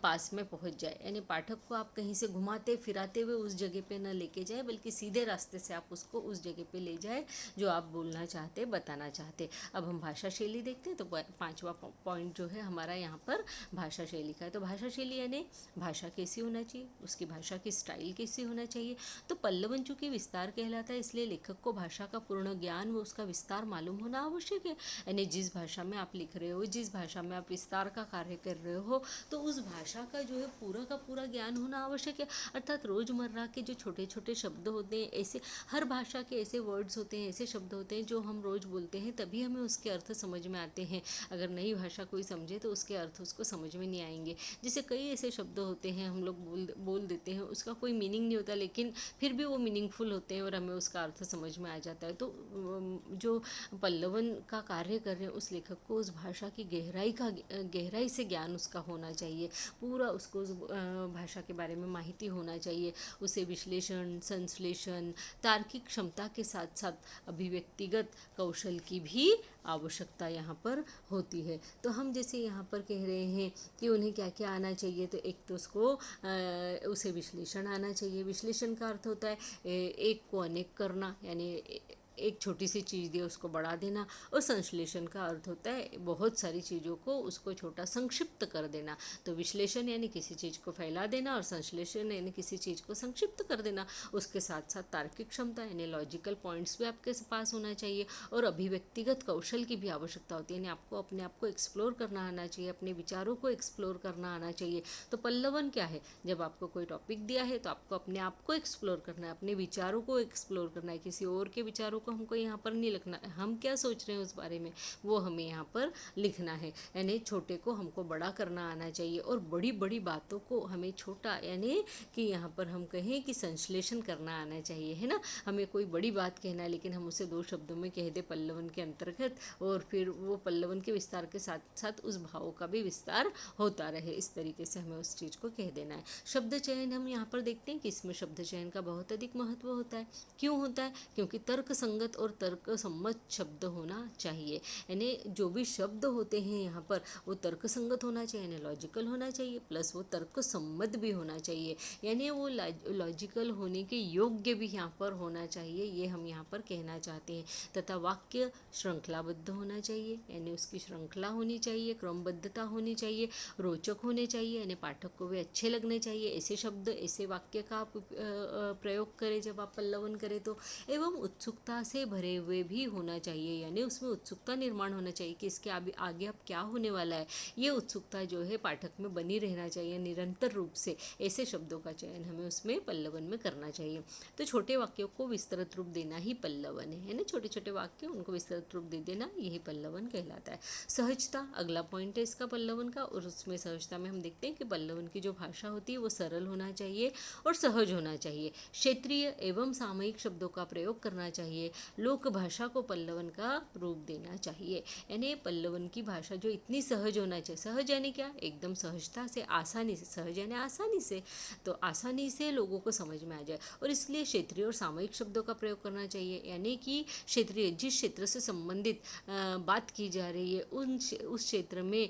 S1: पास में पहुंच जाए, यानी पाठक को आप कहीं से घुमाते फिराते हुए उस जगह पे न लेके जाए, बल्कि सीधे रास्ते से आप उसको उस जगह पे ले जाए जो आप बोलना चाहते, बताना चाहते। अब हम भाषा शैली देखते हैं, तो 5वां पॉइंट जो है हमारा यहाँ पर भाषा शैली का है। तो भाषा शैली यानी भाषा कैसी होना चाहिए, उसकी भाषा की स्टाइल कैसी होना चाहिए। तो पल्लवन चूँकि विस्तार कहलाता है, इसलिए लेखक को भाषा का पूर्ण ज्ञान व उसका विस्तार मालूम होना आवश्यक है, यानी जिस भाषा में आप लिख रहे हो, जिस भाषा में आप विस्तार का कार्य कर रहे हो, तो उस भाषा का जो है पूरा का पूरा ज्ञान होना आवश्यक है। अर्थात रोज़मर्रा के जो छोटे छोटे शब्द होते हैं, ऐसे हर भाषा के ऐसे वर्ड्स होते हैं, ऐसे शब्द होते हैं जो हम रोज़ बोलते हैं, तभी हमें उसके अर्थ समझ में आते हैं। अगर नई भाषा कोई समझे तो उसके अर्थ उसको समझ में नहीं आएंगे। जैसे कई ऐसे शब्द होते हैं हम लोग बोल देते हैं, उसका कोई मीनिंग नहीं होता, लेकिन फिर भी वो मीनिंगफुल होते हैं और हमें उसका अर्थ समझ में आ जाता है। तो जो पल्लवन का कार्य कर रहे हैं उस लेखक को उस भाषा की गहराई से ज्ञान उसका होना चाहिए, पूरा उसको उस भाषा के बारे में माहिती होना चाहिए, उसे विश्लेषण, संश्लेषण, तार्किक क्षमता के साथ साथ अभिव्यक्तिगत कौशल की भी आवश्यकता यहाँ पर होती है। तो हम जैसे यहाँ पर कह रहे हैं कि उन्हें क्या क्या आना चाहिए, तो एक तो उसको उसे विश्लेषण आना चाहिए। विश्लेषण का अर्थ होता है एक को अनेक करना, यानी एक छोटी सी चीज़ दी उसको बढ़ा देना। और संश्लेषण का अर्थ होता है बहुत सारी चीज़ों को उसको छोटा संक्षिप्त कर देना। तो विश्लेषण यानी किसी चीज़ को फैला देना और संश्लेषण यानी किसी चीज़ को संक्षिप्त कर देना। उसके साथ साथ तार्किक क्षमता यानी लॉजिकल पॉइंट्स भी आपके पास होना चाहिए, और अभिव्यक्तिगत कौशल की भी आवश्यकता होती है, यानी आपको अपने आप को एक्सप्लोर करना आना चाहिए, अपने विचारों को एक्सप्लोर करना आना चाहिए। तो पल्लवन क्या है, जब आपको कोई टॉपिक दिया है तो आपको अपने आप को एक्सप्लोर करना है, अपने विचारों को एक्सप्लोर करना है, किसी और के विचारों को हमको यहाँ पर नहीं लिखना है, हम क्या सोच रहे हैं उस बारे में वो हमें यहाँ पर लिखना है। यानी छोटे को हमको बड़ा करना आना चाहिए, और बड़ी बड़ी बातों को हमें छोटा, यानी कि यहाँ पर हम कहें कि संश्लेषण करना आना चाहिए, है ना। हमें कोई बड़ी बात कहना है लेकिन हम उसे 2 शब्दों में कह दे पल्लवन के अंतर्गत, और फिर वो पल्लवन के विस्तार के साथ साथ उस भाव का भी विस्तार होता रहे, इस तरीके से हमें उस चीज़ को कह देना है। शब्द चयन हम यहाँ पर देखते हैं कि इसमें शब्द चयन का बहुत अधिक महत्व होता है। क्यों होता है? क्योंकि तर्क संगत और तर्क सम्मत शब्द होना चाहिए, यानी जो भी शब्द होते हैं यहाँ पर वो तर्क संगत होना चाहिए, यानी लॉजिकल होना चाहिए, प्लस वो तर्क सम्मत भी होना चाहिए, यानी वो लॉजिकल होने के योग्य भी यहाँ पर होना चाहिए, ये हम यहाँ पर कहना चाहते हैं। तथा वाक्य श्रृंखलाबद्ध होना चाहिए, यानी उसकी श्रृंखला होनी चाहिए, क्रमबद्धता होनी चाहिए, रोचक होने चाहिए, यानी पाठक को भी अच्छे लगने चाहिए। ऐसे शब्द, ऐसे वाक्य का आप प्रयोग करें जब आप पल्लवन करें तो। एवं उत्सुकता से भरे हुए भी होना चाहिए, यानी उसमें उत्सुकता निर्माण होना चाहिए कि इसके आगे अब क्या होने वाला है, ये उत्सुकता जो है पाठक में बनी रहना चाहिए निरंतर रूप से। ऐसे शब्दों का चयन हमें उसमें पल्लवन में करना चाहिए। तो छोटे वाक्यों को विस्तृत रूप देना ही पल्लवन है ना। छोटे छोटे वाक्य उनको विस्तृत रूप दे देना, यही पल्लवन कहलाता है। सहजता अगला पॉइंट है इसका पल्लवन का, और उसमें सहजता में हम देखते हैं कि पल्लवन की जो भाषा होती है वो सरल होना चाहिए और सहज होना चाहिए। क्षेत्रीय एवं सामयिक शब्दों का प्रयोग करना चाहिए। लोक भाषा को पल्लवन का रूप देना चाहिए, यानी पल्लवन की भाषा जो इतनी सहज होना चाहिए। सहज यानी क्या? एकदम सहजता से, आसानी से। सहज यानी आसानी से, तो आसानी से लोगों को समझ में आ जाए, और इसलिए क्षेत्रीय और सामयिक शब्दों का प्रयोग करना चाहिए, यानी कि क्षेत्रीय जिस क्षेत्र से संबंधित बात की जा रही है उस क्षेत्र में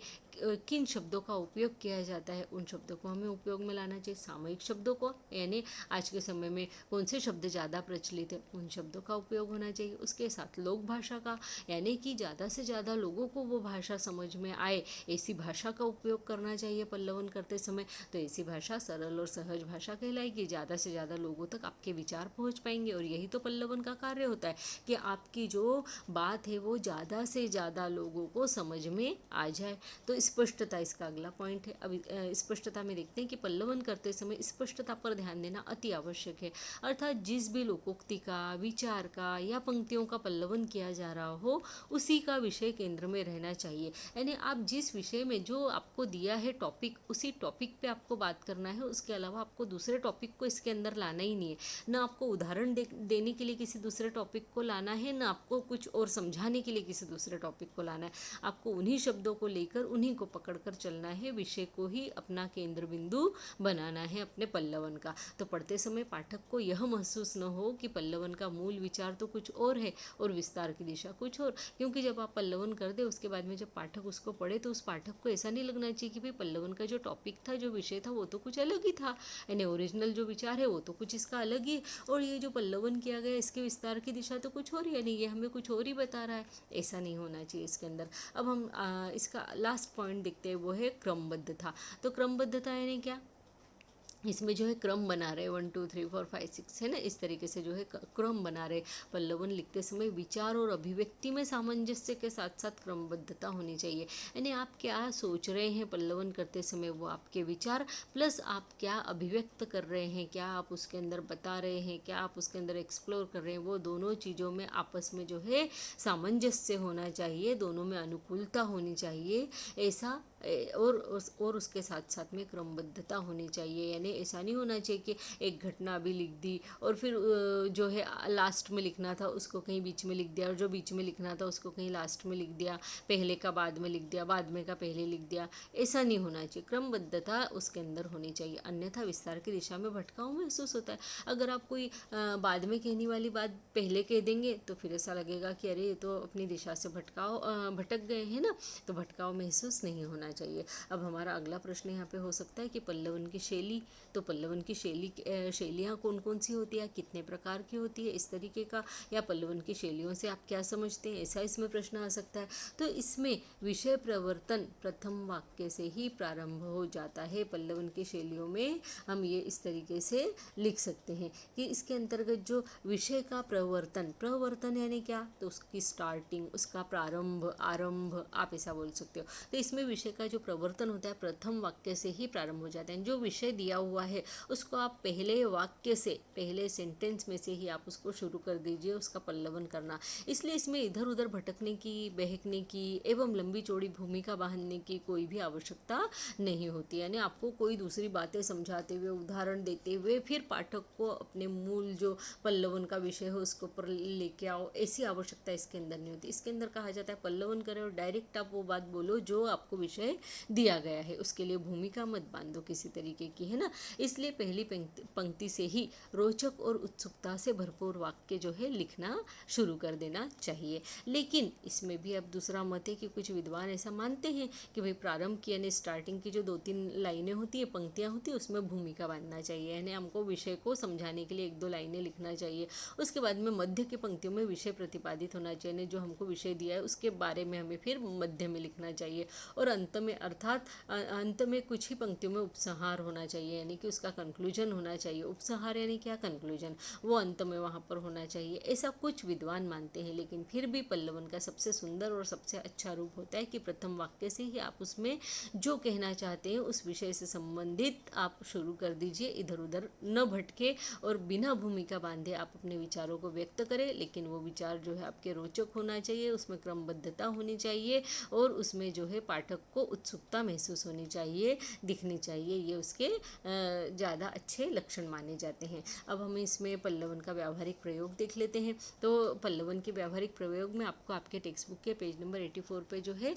S1: किन शब्दों का उपयोग किया जाता है उन शब्दों को हमें उपयोग में लाना चाहिए। सामयिक शब्दों को, यानी आज के समय में कौन से शब्द ज़्यादा प्रचलित है उन शब्दों का उपयोग होना चाहिए। उसके साथ लोक भाषा का, यानी कि ज़्यादा से ज़्यादा लोगों को वो भाषा समझ में आए, ऐसी भाषा का उपयोग करना चाहिए पल्लवन करते समय। तो ऐसी भाषा सरल और सहज भाषा कहलाएगी, ज़्यादा से ज़्यादा लोगों तक आपके विचार पहुँच पाएंगे, और यही तो पल्लवन का कार्य होता है कि आपकी जो बात है वो ज़्यादा से ज़्यादा लोगों को समझ में आ जाए। तो स्पष्टता इसका अगला पॉइंट है। अब स्पष्टता में देखते हैं कि पल्लवन करते समय स्पष्टता पर ध्यान देना अति आवश्यक है, अर्थात जिस भी लोकोक्ति का, विचार का या पंक्तियों का पल्लवन किया जा रहा हो उसी का विषय केंद्र में रहना चाहिए, यानी आप जिस विषय में जो आपको दिया है टॉपिक, उसी टॉपिक पे आपको बात करना है, उसके अलावा आपको दूसरे टॉपिक को इसके अंदर लाना ही नहीं है। ना आपको उदाहरण देने के लिए किसी दूसरे टॉपिक को लाना है, ना आपको कुछ और समझाने के लिए किसी दूसरे टॉपिक को लाना है। आपको उन्हीं शब्दों को लेकर उन्हीं को पकड़कर चलना है, विषय को ही अपना केंद्र बिंदु बनाना है अपने पल्लवन का। तो पढ़ते समय पाठक को यह महसूस न हो कि पल्लवन का मूल विचार तो कुछ और है और विस्तार की दिशा कुछ और, क्योंकि जब आप पल्लवन कर दे उसके बाद में जब पाठक उसको पढ़े तो उस पाठक को ऐसा नहीं लगना चाहिए कि भाई पल्लवन का जो टॉपिक था, जो विषय था वो तो कुछ अलग ही था, यानी ओरिजिनल जो विचार है वो तो कुछ इसका अलग ही, और ये जो पल्लवन किया गया इसके विस्तार की दिशा तो कुछ और ही, यानी ये हमें कुछ और ही बता रहा है। ऐसा नहीं होना चाहिए इसके अंदर। अब हम इसका लास्ट पॉइंट देखते हैं, वो है क्रमबद्धता। तो क्रमबद्धता यानी क्या? इसमें जो है क्रम बना रहे 1 2 3 4 5 6 है ना, इस तरीके से जो है क्रम बना रहे। पल्लवन लिखते समय विचार और अभिव्यक्ति में सामंजस्य के साथ साथ क्रमबद्धता होनी चाहिए, यानी आप क्या सोच रहे हैं पल्लवन करते समय वो आपके विचार प्लस आप क्या अभिव्यक्त कर रहे हैं, क्या आप उसके अंदर बता रहे हैं, क्या आप उसके अंदर एक्सप्लोर कर रहे हैं, वो दोनों चीज़ों में आपस में जो है सामंजस्य होना चाहिए, दोनों में अनुकूलता होनी चाहिए। ऐसा और उसके साथ साथ में क्रमबद्धता होनी चाहिए। यानी ऐसा नहीं होना चाहिए कि एक घटना अभी लिख दी और फिर जो है लास्ट में लिखना था उसको कहीं बीच में लिख दिया, और जो बीच में लिखना था उसको कहीं लास्ट में लिख दिया, पहले का बाद में लिख दिया, बाद में का पहले लिख दिया। ऐसा नहीं होना चाहिए, क्रमबद्धता उसके अंदर होनी चाहिए, अन्यथा विस्तार की दिशा में भटकाव महसूस होता है। अगर आप कोई बाद में कहने वाली बात पहले कह देंगे तो फिर ऐसा लगेगा कि अरे ये तो अपनी दिशा से भटक गए हैं ना, तो भटकाव महसूस नहीं होना चाहिए। अब हमारा अगला प्रश्न यहाँ पे हो सकता है कि पल्लवन की शैली, तो पल्लवन की शैलियाँ कौन कौन सी होती है, कितने प्रकार की होती है, इस तरीके का, या पल्लवन की शैलियों से आप क्या समझते हैं, ऐसा इसमें प्रश्न आ सकता है। तो इसमें विषय प्रवर्तन प्रथम वाक्य से ही प्रारंभ हो जाता है। पल्लवन की शैलियों में हम ये इस तरीके से लिख सकते हैं कि इसके अंतर्गत जो विषय का प्रवर्तन यानी क्या, तो उसकी स्टार्टिंग, उसका प्रारंभ, आरंभ, आप ऐसा बोल सकते हो। तो इसमें विषय का जो प्रवर्तन होता है प्रथम वाक्य से ही प्रारंभ हो जाता है। जो विषय दिया हुआ है उसको आप पहले वाक्य से, पहले सेंटेंस में से ही आप उसको शुरू कर दीजिए उसका पल्लवन करना। इसलिए इसमें इधर उधर भटकने की, बहकने की एवं लंबी चौड़ी भूमिका बांधने की कोई भी आवश्यकता नहीं होती। यानी आपको कोई दूसरी बातें समझाते हुए, उदाहरण देते हुए फिर पाठक को अपने मूल जो पल्लवन का विषय है उसके ऊपर लेके आओ, ऐसी आवश्यकता इसके अंदर नहीं होती। इसके अंदर कहा जाता है पल्लवन करें और डायरेक्ट आप वो बात बोलो जो आपको विषय दिया गया है, उसके लिए भूमिका मत बांधो किसी तरीके की, है ना। इसलिए पहली पंक्ति से ही रोचक और उत्सुकता से भरपूर वाक्य जो है लिखना शुरू कर देना चाहिए। लेकिन इसमें भी अब दूसरा मत है कि कुछ विद्वान ऐसा मानते हैं कि भाई प्रारंभ की यानी स्टार्टिंग की जो 2-3 लाइनें होती है, पंक्तियाँ होती है, उसमें भूमिका बांधना चाहिए। यानी हमको विषय को समझाने के लिए 1-2 लाइनें लिखना चाहिए। उसके बाद में मध्य की पंक्तियों में विषय प्रतिपादित होना चाहिए, जो हमको विषय दिया है उसके बारे में हमें फिर मध्य में लिखना चाहिए। और अंत में, अर्थात अंत में कुछ ही पंक्तियों में उपसंहार होना चाहिए, यानी कि उसका कंक्लूजन होना चाहिए। उपसंहार यानी क्या, कंक्लूजन, वो अंत में वहाँ पर होना चाहिए, ऐसा कुछ विद्वान मानते हैं। लेकिन फिर भी पल्लवन का सबसे सुंदर और सबसे अच्छा रूप होता है कि प्रथम वाक्य से ही आप उसमें जो कहना चाहते हैं उस विषय से संबंधित आप शुरू कर दीजिए, इधर उधर न भटके और बिना भूमिका बांधे आप अपने विचारों को व्यक्त करें। लेकिन वो विचार जो है आपके रोचक होना चाहिए, उसमें क्रमबद्धता होनी चाहिए और उसमें जो है पाठक को उत्सुकता महसूस होनी चाहिए, दिखनी चाहिए। ये उसके ज़्यादा अच्छे लक्षण माने जाते हैं। अब हम इसमें पल्लवन का व्यावहारिक प्रयोग देख लेते हैं। तो पल्लवन के व्यावहारिक प्रयोग में आपको आपके टेक्स्ट बुक के पेज नंबर 84 पे जो है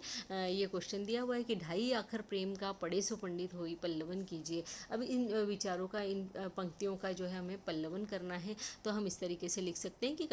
S1: ये क्वेश्चन दिया हुआ है कि ढाई आखर प्रेम का पढ़े सो पंडित होई पल्लवन कीजिए। अब इन विचारों का, इन पंक्तियों का जो है हमें पल्लवन करना है, तो हम इस तरीके से लिख सकते हैं कि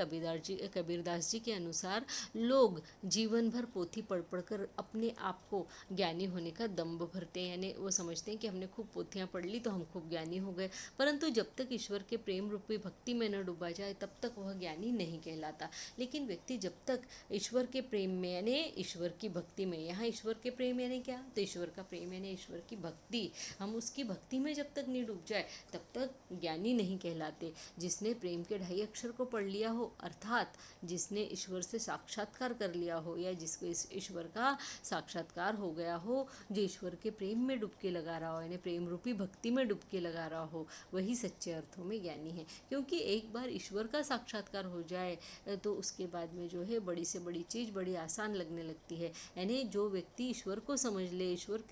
S1: कबीरदास जी के अनुसार लोग जीवन भर पोथी पढ़ पढ़ कर अपने आप को ज्ञानी होने का दम्भ भरते हैं। यानी वो समझते हैं कि हमने खूब पोथियाँ पढ़ ली तो हम खूब ज्ञानी हो गए, परंतु जब तक ईश्वर के प्रेम रूपी भक्ति में न डूबा जाए तब तक वह ज्ञानी नहीं कहलाता। लेकिन व्यक्ति जब तक ईश्वर के प्रेम में, यानी ईश्वर की भक्ति में, यहाँ ईश्वर के प्रेम यानी क्या, तो ईश्वर का प्रेम यानी ईश्वर की भक्ति, हम उसकी भक्ति में जब तक नहीं डूब जाए तब तक ज्ञानी नहीं कहलाते। जिसने प्रेम के ढाई अक्षर को पढ़ लिया हो, अर्थात जिसने ईश्वर से साक्षात्कार कर लिया हो, या जिसको इस ईश्वर का साक्षात्कार हो गया हो, जो ईश्वर के प्रेम में डुबकी लगा रहा हो, यानी प्रेम रूपी भक्ति में डुबकी लगा रहा हो, वही सच्चे अर्थों में ज्ञानी है। क्योंकि एक बार ईश्वर का साक्षात्कार हो जाए तो उसके बाद में जो है बड़ी से बड़ी चीज़ बड़ी आसान लगने लगती है। यानी जो व्यक्ति ईश्वर को समझ ले, ईश्वर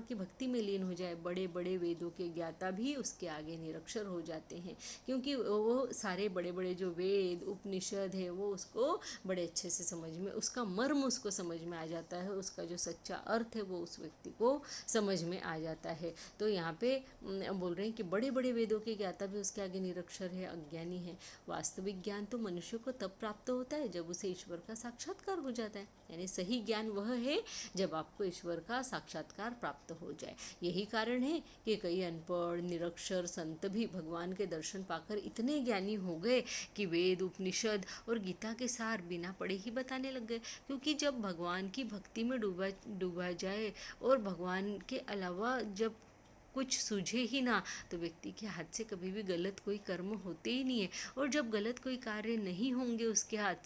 S1: की भक्ति में लीन हो जाए, बड़े बड़े वेदों के ज्ञाता भी उसके आगे निरक्षर हो जाते हैं। क्योंकि वो सारे बड़े बड़े जो वेद उपनिषद है वो उसको बड़े अच्छे से समझ में, उसका मर्म उसको समझ में आ जाता है, उसका जो सच्चा अर्थ है वो उस व्यक्ति को समझ में आ जाता है। तो यहाँ पे बोल रहे हैं कि बड़े बड़े वेदों के ज्ञाता भी उसके आगे निरक्षर है, अज्ञानी है। वास्तविक ज्ञान तो मनुष्य को तब प्राप्त होता है जब उसे ईश्वर का साक्षात्कार हो जाता है। यानी सही ज्ञान वह है जब आपको ईश्वर का साक्षात्कार प्राप्त हो जाए। यही कारण है कि कई अनपढ़ निरक्षर संत भी भगवान के दर्शन पाकर इतने ज्ञानी हो गए कि वेद उपनिषद और गीता के सार बिना पढ़े ही बताने लग गए। क्योंकि जब भगवान की भक्ति में डूबा जाए और भगवान के अलावा जब कुछ सूझे ही ना, तो व्यक्ति के हाथ से कभी भी गलत कोई कर्म होते ही नहीं है। और जब गलत कोई कार्य नहीं होंगे उसके हाथ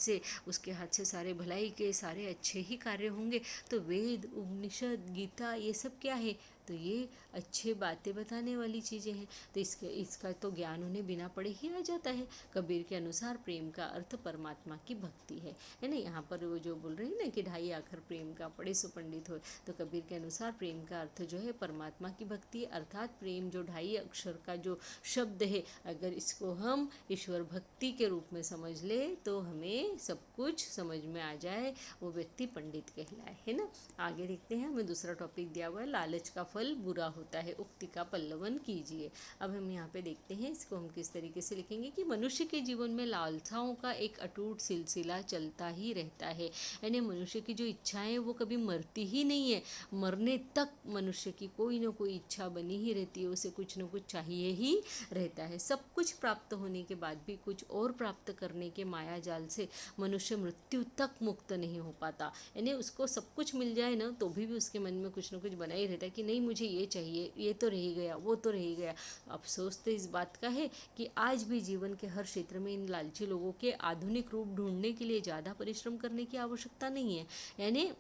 S1: से सारे भलाई के, सारे अच्छे ही कार्य होंगे। तो वेद उपनिषद गीता ये सब क्या है, तो ये अच्छे बातें बताने वाली चीज़ें हैं। तो इसका तो ज्ञान उन्हें बिना पढ़े ही आ जाता है। कबीर के अनुसार प्रेम का अर्थ परमात्मा की भक्ति है ना। यहाँ पर वो जो बोल रही है ना कि ढाई आखर प्रेम का पढ़े सो पंडित हो, तो कबीर के अनुसार प्रेम का अर्थ जो है परमात्मा की भक्ति, अर्थात प्रेम जो ढाई अक्षर का जो शब्द है, अगर इसको हम ईश्वर भक्ति के रूप में समझ ले तो हमें सब कुछ समझ में आ जाए, वो व्यक्ति पंडित कहलाए, है ना। आगे देखते हैं, हमें दूसरा टॉपिक दिया हुआ है, लालच का फल बुरा होता है, उक्ति का पल्लवन कीजिए। अब हम यहाँ पे देखते हैं इसको हम किस तरीके से लिखेंगे कि मनुष्य के जीवन में लालसाओं का एक अटूट सिलसिला चलता ही रहता है। यानी मनुष्य की जो इच्छाएं वो कभी मरती ही नहीं है, मरने तक मनुष्य की कोई ना कोई इच्छा बनी ही रहती है, उसे कुछ ना कुछ चाहिए ही रहता है। सब कुछ प्राप्त होने के बाद भी कुछ और प्राप्त करने के माया जाल से मनुष्य मृत्यु तक मुक्त नहीं हो पाता। यानी उसको सब कुछ मिल जाए ना तो भी उसके मन में कुछ ना कुछ बना ही रहता है कि नहीं मुझे ये चाहिए, ये तो रह गया, वो तो रह गया। अफसोस तो इस बात का है कि आज भी जीवन के हर क्षेत्र में इन लालची लोगों के आधुनिक रूप ढूंढने के लिए ज़्यादा परिश्रम करने की आवश्यकता नहीं है। यानी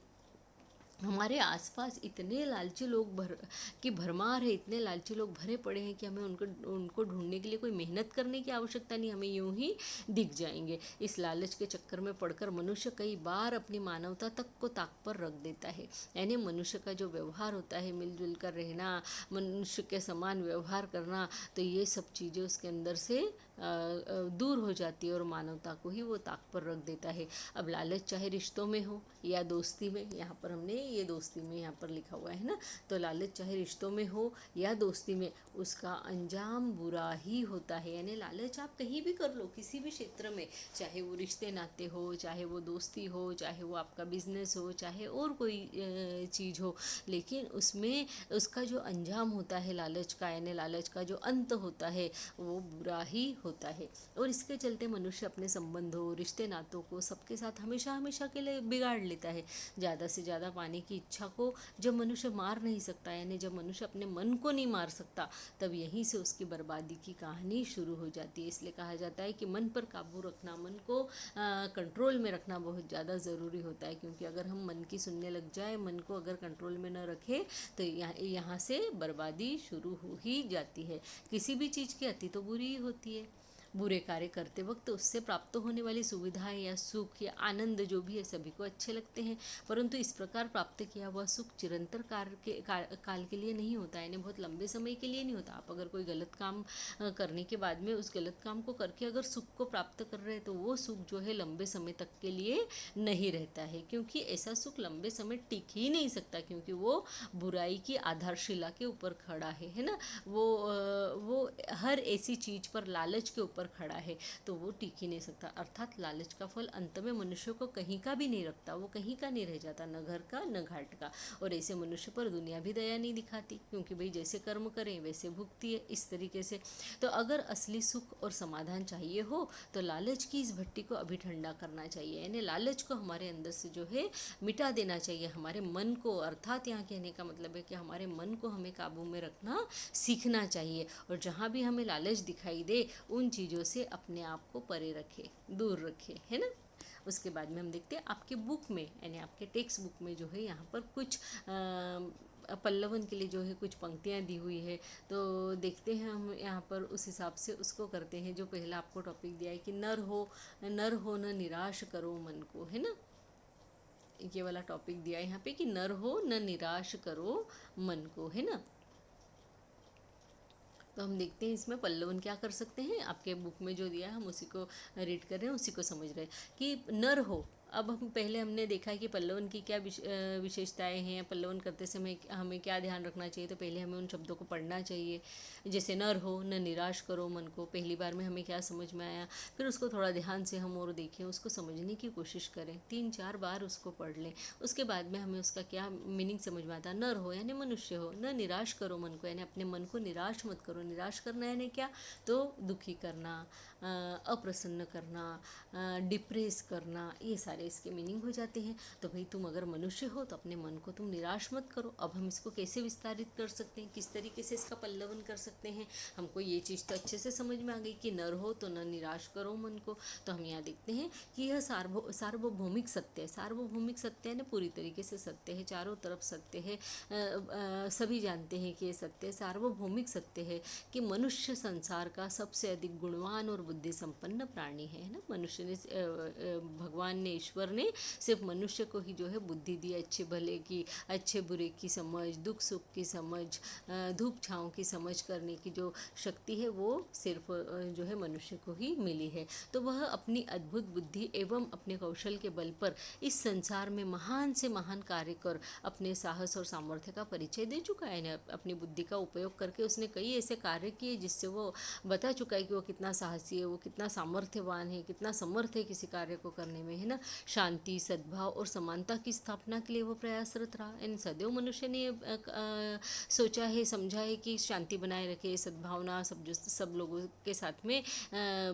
S1: हमारे आसपास इतने लालची लोग की भरमार है, इतने लालची लोग भरे पड़े हैं कि हमें उनको ढूंढने के लिए कोई मेहनत करने की आवश्यकता नहीं, हमें यूं ही दिख जाएंगे। इस लालच के चक्कर में पड़कर मनुष्य कई बार अपनी मानवता तक को ताक पर रख देता है। यानी मनुष्य का जो व्यवहार होता है, मिलजुल कर रहना, मनुष्य के समान व्यवहार करना, तो ये सब चीज़ें उसके अंदर से दूर हो जाती है और मानवता को ही वो ताक पर रख देता है। अब लालच चाहे रिश्तों में हो या दोस्ती में, यहाँ पर हमने ये दोस्ती में यहाँ पर लिखा हुआ है ना, तो लालच चाहे रिश्तों में हो या दोस्ती में, उसका अंजाम बुरा ही होता है। यानी लालच आप कहीं भी कर लो, किसी भी क्षेत्र में, चाहे वो रिश्ते नाते हो, चाहे वो दोस्ती हो, चाहे वो आपका बिजनेस हो, चाहे और कोई चीज़ हो, लेकिन उसमें उसका जो अंजाम होता है लालच का, यानी लालच का जो अंत होता है वो बुरा ही होता है। और इसके चलते मनुष्य अपने संबंधों, रिश्ते नातों को सबके साथ हमेशा हमेशा के लिए बिगाड़ लेता है। ज़्यादा से ज़्यादा पाने की इच्छा को जब मनुष्य मार नहीं सकता, यानी जब मनुष्य अपने मन को नहीं मार सकता, तब यहीं से उसकी बर्बादी की कहानी शुरू हो जाती है। इसलिए कहा जाता है कि मन पर काबू रखना, मन को कंट्रोल में रखना बहुत ज़्यादा ज़रूरी होता है, क्योंकि अगर हम मन की सुनने लग जाए, मन को अगर कंट्रोल में न रखें, तो यहाँ से बर्बादी शुरू हो ही जाती है। किसी भी चीज़ की अति तो बुरी ही होती है। बुरे कार्य करते वक्त उससे प्राप्त होने वाली सुविधाएं या सुख या आनंद जो भी है सभी को अच्छे लगते हैं, परंतु इस प्रकार प्राप्त किया हुआ सुख चिरंतर काल के लिए नहीं होता है, यानी बहुत लंबे समय के लिए नहीं होता। आप अगर कोई गलत काम करने के बाद में उस गलत काम को करके अगर सुख को प्राप्त कर रहे हैं, तो वो सुख जो है लंबे समय तक के लिए नहीं रहता है, क्योंकि ऐसा सुख लंबे समय टिक ही नहीं सकता, क्योंकि वो बुराई की आधारशिला के ऊपर खड़ा है ना। वो हर ऐसी चीज़ पर लालच के ऊपर खड़ा है, तो वो टिक ही नहीं सकता। अर्थात लालच का फल अंत में मनुष्य को कहीं का भी नहीं रखता, वो कहीं का नहीं रह जाता, न घर का न घाट का। और ऐसे मनुष्य पर दुनिया भी दया नहीं दिखाती, क्योंकि भाई जैसे कर्म करें वैसे भुगती है, इस तरीके से। तो अगर असली सुख और समाधान चाहिए हो तो लालच की इस भट्टी को अभी ठंडा करना चाहिए, यानी लालच को हमारे अंदर से जो है मिटा देना चाहिए, हमारे मन को। अर्थात यहाँ कहने का मतलब है कि हमारे मन को हमें काबू में रखना सीखना चाहिए, और जहाँ भी हमें लालच दिखाई दे उन चीज़ों से अपने आप को परे रखे, दूर रखे, है ना। उसके बाद में हम देखते हैं आपके बुक में, यानी आपके टेक्स्ट बुक में जो है यहाँ पर कुछ पल्लवन के लिए जो है कुछ पंक्तियाँ दी हुई है, तो देखते हैं हम यहाँ पर उस हिसाब से उसको करते हैं। जो पहला आपको टॉपिक दिया है कि नर हो न निराश करो मन को, है ना। ये वाला टॉपिक दिया है यहाँ पे कि नर हो न निराश करो मन को, है ना। तो हम देखते हैं इसमें पल्लवन क्या कर सकते हैं। आपके बुक में जो दिया है हम उसी को रीड कर रहे हैं, उसी को समझ रहे हैं कि नर हो। अब हम पहले हमने देखा है कि पल्लवन की क्या विशेषताएं हैं, पल्लवन करते समय हमें क्या ध्यान रखना चाहिए। तो पहले हमें उन शब्दों को पढ़ना चाहिए, जैसे नर हो न निराश करो मन को। पहली बार में हमें क्या समझ में आया, फिर उसको थोड़ा ध्यान से हम और देखें, उसको समझने की कोशिश करें, 3-4 बार उसको पढ़ लें। उसके बाद में हमें उसका क्या मीनिंग समझ में आता है। नर हो यानी मनुष्य हो, न निराश करो मन को, यानी अपने मन को निराश मत करो। निराश करना यानी क्या, तो दुखी करना, अप्रसन्न करना, डिप्रेस करना, ये सारे इसके मीनिंग हो जाते हैं। तो भाई तुम अगर मनुष्य हो तो अपने मन को तुम निराश मत करो। अब हम इसको कैसे विस्तारित कर सकते हैं, किस तरीके से इसका पल्लवन कर सकते हैं। हमको ये चीज़ तो अच्छे से समझ में आ गई कि नर हो तो न निराश करो मन को। तो हम यहाँ देखते हैं कि यह सार्वभौमिक सत्य है। सार्वभौमिक सत्य है ना, पूरी तरीके से सत्य है, चारों तरफ सत्य है, सभी जानते हैं कि ये सत्य है, सार्वभौमिक सत्य है कि मनुष्य संसार का सबसे अधिक गुणवान और बुद्धि संपन्न प्राणी है ना। मनुष्य ने भगवान ने, ईश्वर ने सिर्फ मनुष्य को ही जो है बुद्धि दी, अच्छे भले की, अच्छे बुरे की समझ, दुख सुख की समझ, धूप छाँव की समझ करने की जो शक्ति है वो सिर्फ जो है मनुष्य को ही मिली है। तो वह अपनी अद्भुत बुद्धि एवं अपने कौशल के बल पर इस संसार में महान से महान कार्य कर अपने साहस और सामर्थ्य का परिचय दे चुका है ना। अपनी बुद्धि का उपयोग करके उसने कई ऐसे कार्य किए जिससे वो बता चुका है कि वो कितना साहसी है, वो कितना सामर्थ्यवान है, कितना समर्थ है किसी कार्य को करने में, है ना। शांति, सद्भाव और समानता की स्थापना के लिए वो प्रयासरत रहा। इन सदैव मनुष्य ने सोचा है, समझा है कि शांति बनाए रखे, सद्भावना, सब लोगों के साथ में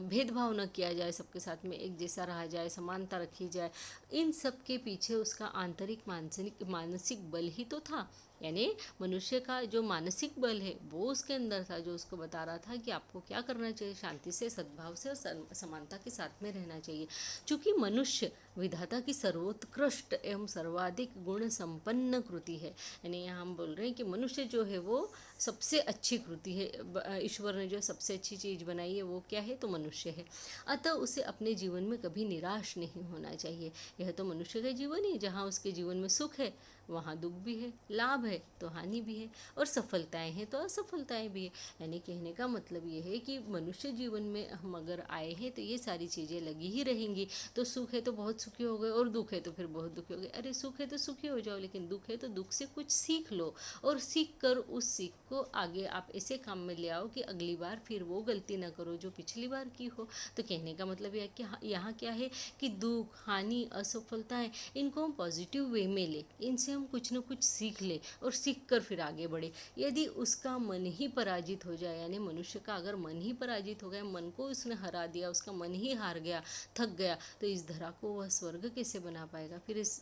S1: भेदभाव न किया जाए, सबके साथ में एक जैसा रहा जाए, समानता रखी जाए। इन सब के पीछे उसका आंतरिक मानसिक बल ही तो था। यानी मनुष्य का जो मानसिक बल है वो उसके अंदर था, जो उसको बता रहा था कि आपको क्या करना चाहिए, शांति से, सद्भाव से और समानता के साथ में रहना चाहिए। चूँकि मनुष्य विधाता की सर्वोत्कृष्ट एवं सर्वाधिक गुण संपन्न कृति है। यानी यहाँ हम बोल रहे हैं कि मनुष्य जो है वो सबसे अच्छी कृति है। ईश्वर ने जो सबसे अच्छी चीज़ बनाई है वो क्या है, तो मनुष्य है। अतः उसे अपने जीवन में कभी निराश नहीं होना चाहिए। यह तो मनुष्य का जीवन ही, जहाँ उसके जीवन में सुख है वहाँ दुख भी है, लाभ है तो हानि भी है, और सफलताएं हैं तो असफलताएं भी है। यानी कहने का मतलब ये है कि मनुष्य जीवन में हम अगर आए हैं तो ये सारी चीज़ें लगी ही रहेंगी। तो सुख है तो बहुत सुखी हो गए, और दुख है तो फिर बहुत दुखी हो गए। अरे सुख है तो सुखी हो जाओ, लेकिन दुख है तो दुख से कुछ सीख लो, और सीख कर उस सीख को आगे आप ऐसे काम में ले आओ कि अगली बार फिर वो गलती ना करो जो पिछली बार की हो। तो कहने का मतलब यह कि यहाँ क्या है कि दुख, हानि, असफलताएं, इनको हम पॉजिटिव वे में ले, इनसे हम कुछ न कुछ सीख ले और सीख कर फिर आगे बढ़े। यदि उसका मन ही पराजित हो जाए, यानी मनुष्य का अगर मन ही पराजित हो गया, मन को उसने हरा दिया, उसका मन ही हार गया, थक गया, तो इस धरा को वह स्वर्ग कैसे बना पाएगा, फिर इस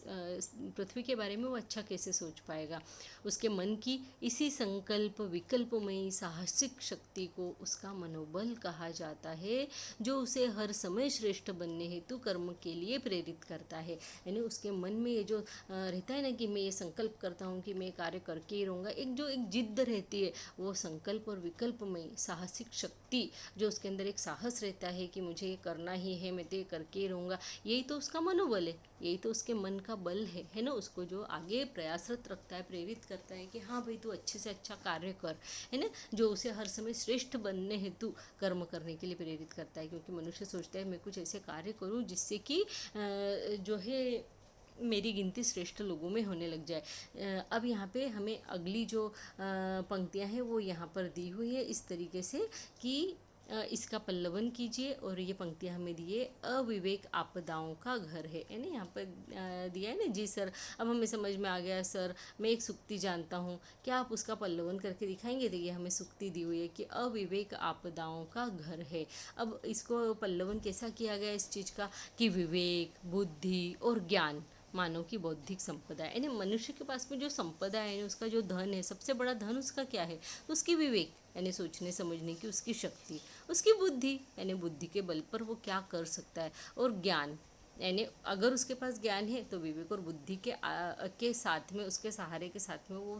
S1: पृथ्वी के बारे में वो अच्छा कैसे सोच पाएगा। उसके मन की इसी संकल्प विकल्पमयी साहसिक शक्ति को उसका मनोबल कहा जाता है, जो उसे हर समय श्रेष्ठ बनने हेतु कर्म के लिए प्रेरित करता है। यानी उसके मन में ये जो रहता है ना कि मैं ये संकल्प करता हूँ कि मैं कार्य करके ही रहूँगा, एक जिद्द रहती है, वो संकल्प और विकल्प में साहसिक शक्ति, जो उसके अंदर एक साहस रहता है कि मुझे ये करना ही है, मैं तो ये करके ही रहूँगा, यही तो उसका मनोबल है, यही तो उसके मन का बल है ना। उसको जो आगे प्रयासरत रखता है, प्रेरित करता है कि हाँ भाई तू अच्छे से अच्छा कार्य कर, है ना। जो उसे हर समय श्रेष्ठ बनने हेतु कर्म करने के लिए प्रेरित करता है, क्योंकि मनुष्य सोचता है मैं कुछ ऐसे कार्य करूँ जिससे कि जो है मेरी गिनती श्रेष्ठ लोगों में होने लग जाए। अब यहाँ पे हमें अगली जो पंक्तियाँ हैं वो यहाँ पर दी हुई है इस तरीके से कि इसका पल्लवन कीजिए, और ये पंक्तियाँ हमें दिए, अविवेक आपदाओं का घर है। यानी यहाँ पर दिया है ना, जी सर अब हमें समझ में आ गया सर, मैं एक सुक्ति जानता हूँ, क्या आप उसका पल्लवन करके दिखाएंगे। तो ये हमें सुक्ति दी हुई है कि अविवेक आपदाओं का घर है। अब इसको पल्लवन कैसा किया गया इस चीज़ का, कि विवेक, बुद्धि और ज्ञान मानव की बौद्धिक संपदा है। यानी मनुष्य के पास में जो संपदा है, उसका जो धन है, सबसे बड़ा धन उसका क्या है, तो उसकी विवेक, यानी सोचने समझने की उसकी शक्ति, उसकी बुद्धि, यानी बुद्धि के बल पर वो क्या कर सकता है, और ज्ञान, यानी अगर उसके पास ज्ञान है तो विवेक और बुद्धि के साथ में, उसके सहारे के साथ में वो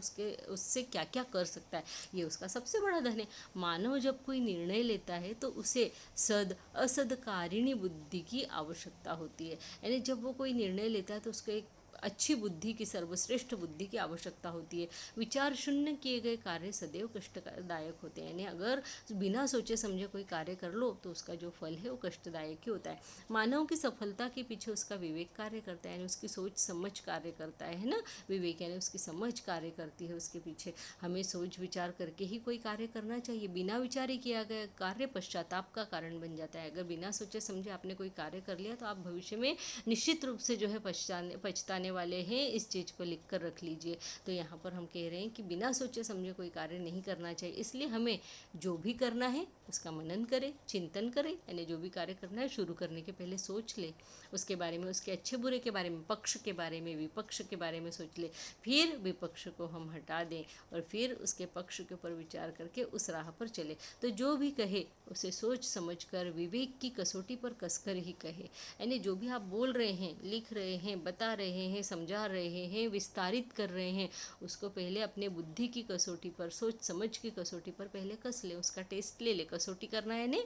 S1: उससे क्या क्या कर सकता है, ये उसका सबसे बड़ा धन है। मानव जब कोई निर्णय लेता है तो उसे सद असदकारिणी बुद्धि की आवश्यकता होती है। यानी जब वो कोई निर्णय लेता है तो उसको एक अच्छी बुद्धि की, सर्वश्रेष्ठ बुद्धि की आवश्यकता होती है। विचार शून्य किए गए कार्य सदैव कष्टदायक होते हैं। यानी अगर बिना सोचे समझे कोई कार्य कर लो तो उसका जो फल है वो कष्टदायक ही होता है। मानव की सफलता के पीछे उसका विवेक कार्य करता है, यानी उसकी सोच समझ कार्य करता है ना। विवेक यानी उसकी समझ कार्य करती है उसके पीछे। हमें सोच विचार करके ही कोई कार्य करना चाहिए। बिना विचारे किया गया कार्य पश्चाताप का कारण बन जाता है। अगर बिना सोचे समझे आपने कोई कार्य कर लिया तो आप भविष्य में निश्चित रूप से जो है पछताने करने वाले हैं इस चीज़ को लिख कर रख लीजिए। तो यहाँ पर हम कह रहे हैं कि बिना सोचे समझे कोई कार्य नहीं करना चाहिए, इसलिए हमें जो भी करना है उसका मनन करें, चिंतन करें, यानी जो भी कार्य करना है शुरू करने के पहले सोच ले, उसके बारे में, उसके अच्छे बुरे के बारे में, पक्ष के बारे में, विपक्ष के बारे में सोच ले, फिर विपक्ष को हम हटा दें और फिर उसके पक्ष के ऊपर विचार करके उस राह पर चले। तो जो भी कहे उसे सोच समझकर विवेक की कसौटी पर कसकर ही कहे, यानी जो भी आप बोल रहे हैं, लिख रहे हैं, बता रहे हैं, समझा रहे हैं, विस्तारित कर रहे हैं, उसको पहले अपने बुद्धि की कसौटी पर, सोच समझ की कसौटी पर पहले कस ले, उसका टेस्ट ले ले। कसौटी करना यानी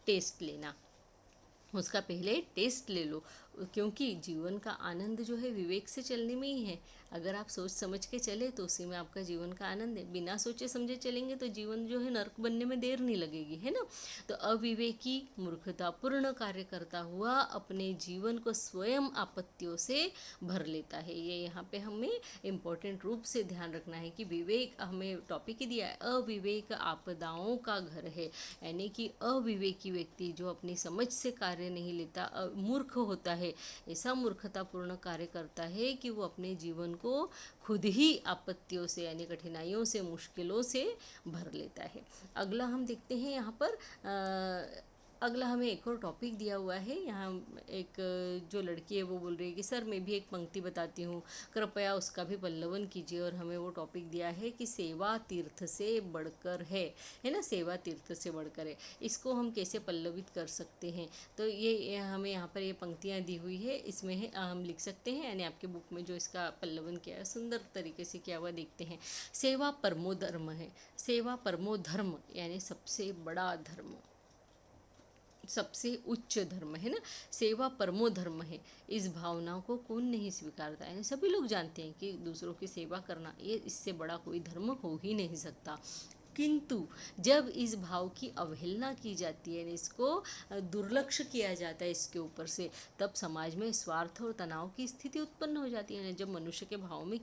S1: टेस्ट लेना, उसका पहले टेस्ट ले लो, क्योंकि जीवन का आनंद जो है विवेक से चलने में ही है। अगर आप सोच समझ के चले तो उसी में आपका जीवन का आनंद है। बिना सोचे समझे चलेंगे तो जीवन जो है नर्क बनने में देर नहीं लगेगी, है ना। तो अविवेकी मूर्खतापूर्ण कार्य करता हुआ अपने जीवन को स्वयं आपत्तियों से भर लेता है। ये यहाँ पे हमें इम्पोर्टेंट रूप से ध्यान रखना है कि विवेक, हमें टॉपिक ही दिया है, अविवेक आपदाओं का घर है, यानी कि अविवेकी व्यक्ति जो अपनी समझ से कार्य नहीं लेता, मूर्ख होता है, ऐसा मूर्खतापूर्ण कार्य करता है कि वो अपने जीवन को खुद ही आपत्तियों से यानी कठिनाइयों से, मुश्किलों से भर लेता है। अगला हम देखते हैं यहाँ पर अगला हमें एक और टॉपिक दिया हुआ है। यहाँ एक जो लड़की है वो बोल रही है कि सर मैं भी एक पंक्ति बताती हूँ, कृपया उसका भी पल्लवन कीजिए। और हमें वो टॉपिक दिया है कि सेवा तीर्थ से बढ़कर है ना, सेवा तीर्थ से बढ़कर है। इसको हम कैसे पल्लवित कर सकते हैं, तो ये हमें यहाँ पर ये पंक्तियाँ दी हुई है, इसमें है हम लिख सकते हैं, यानी आपके बुक में जो इसका पल्लवन किया है सुंदर तरीके से किया हुआ देखते हैं। सेवा परमो धर्म है, सेवा परमो धर्म यानी सबसे बड़ा धर्म, सबसे उच्च धर्म है ना, सेवा परमो धर्म है। इस भावना को कौन नहीं स्वीकारता, यानी सभी लोग जानते हैं कि दूसरों की सेवा करना ये इससे बड़ा कोई धर्म हो ही नहीं सकता। किंतु जब इस भाव की अवहेलना की जाती है, इसको दुर्लक्ष्य किया जाता है इसके ऊपर से, तब समाज में स्वार्थ और तनाव की स्थिति उत्पन्न हो जाती है। जब मनुष्य के भाव में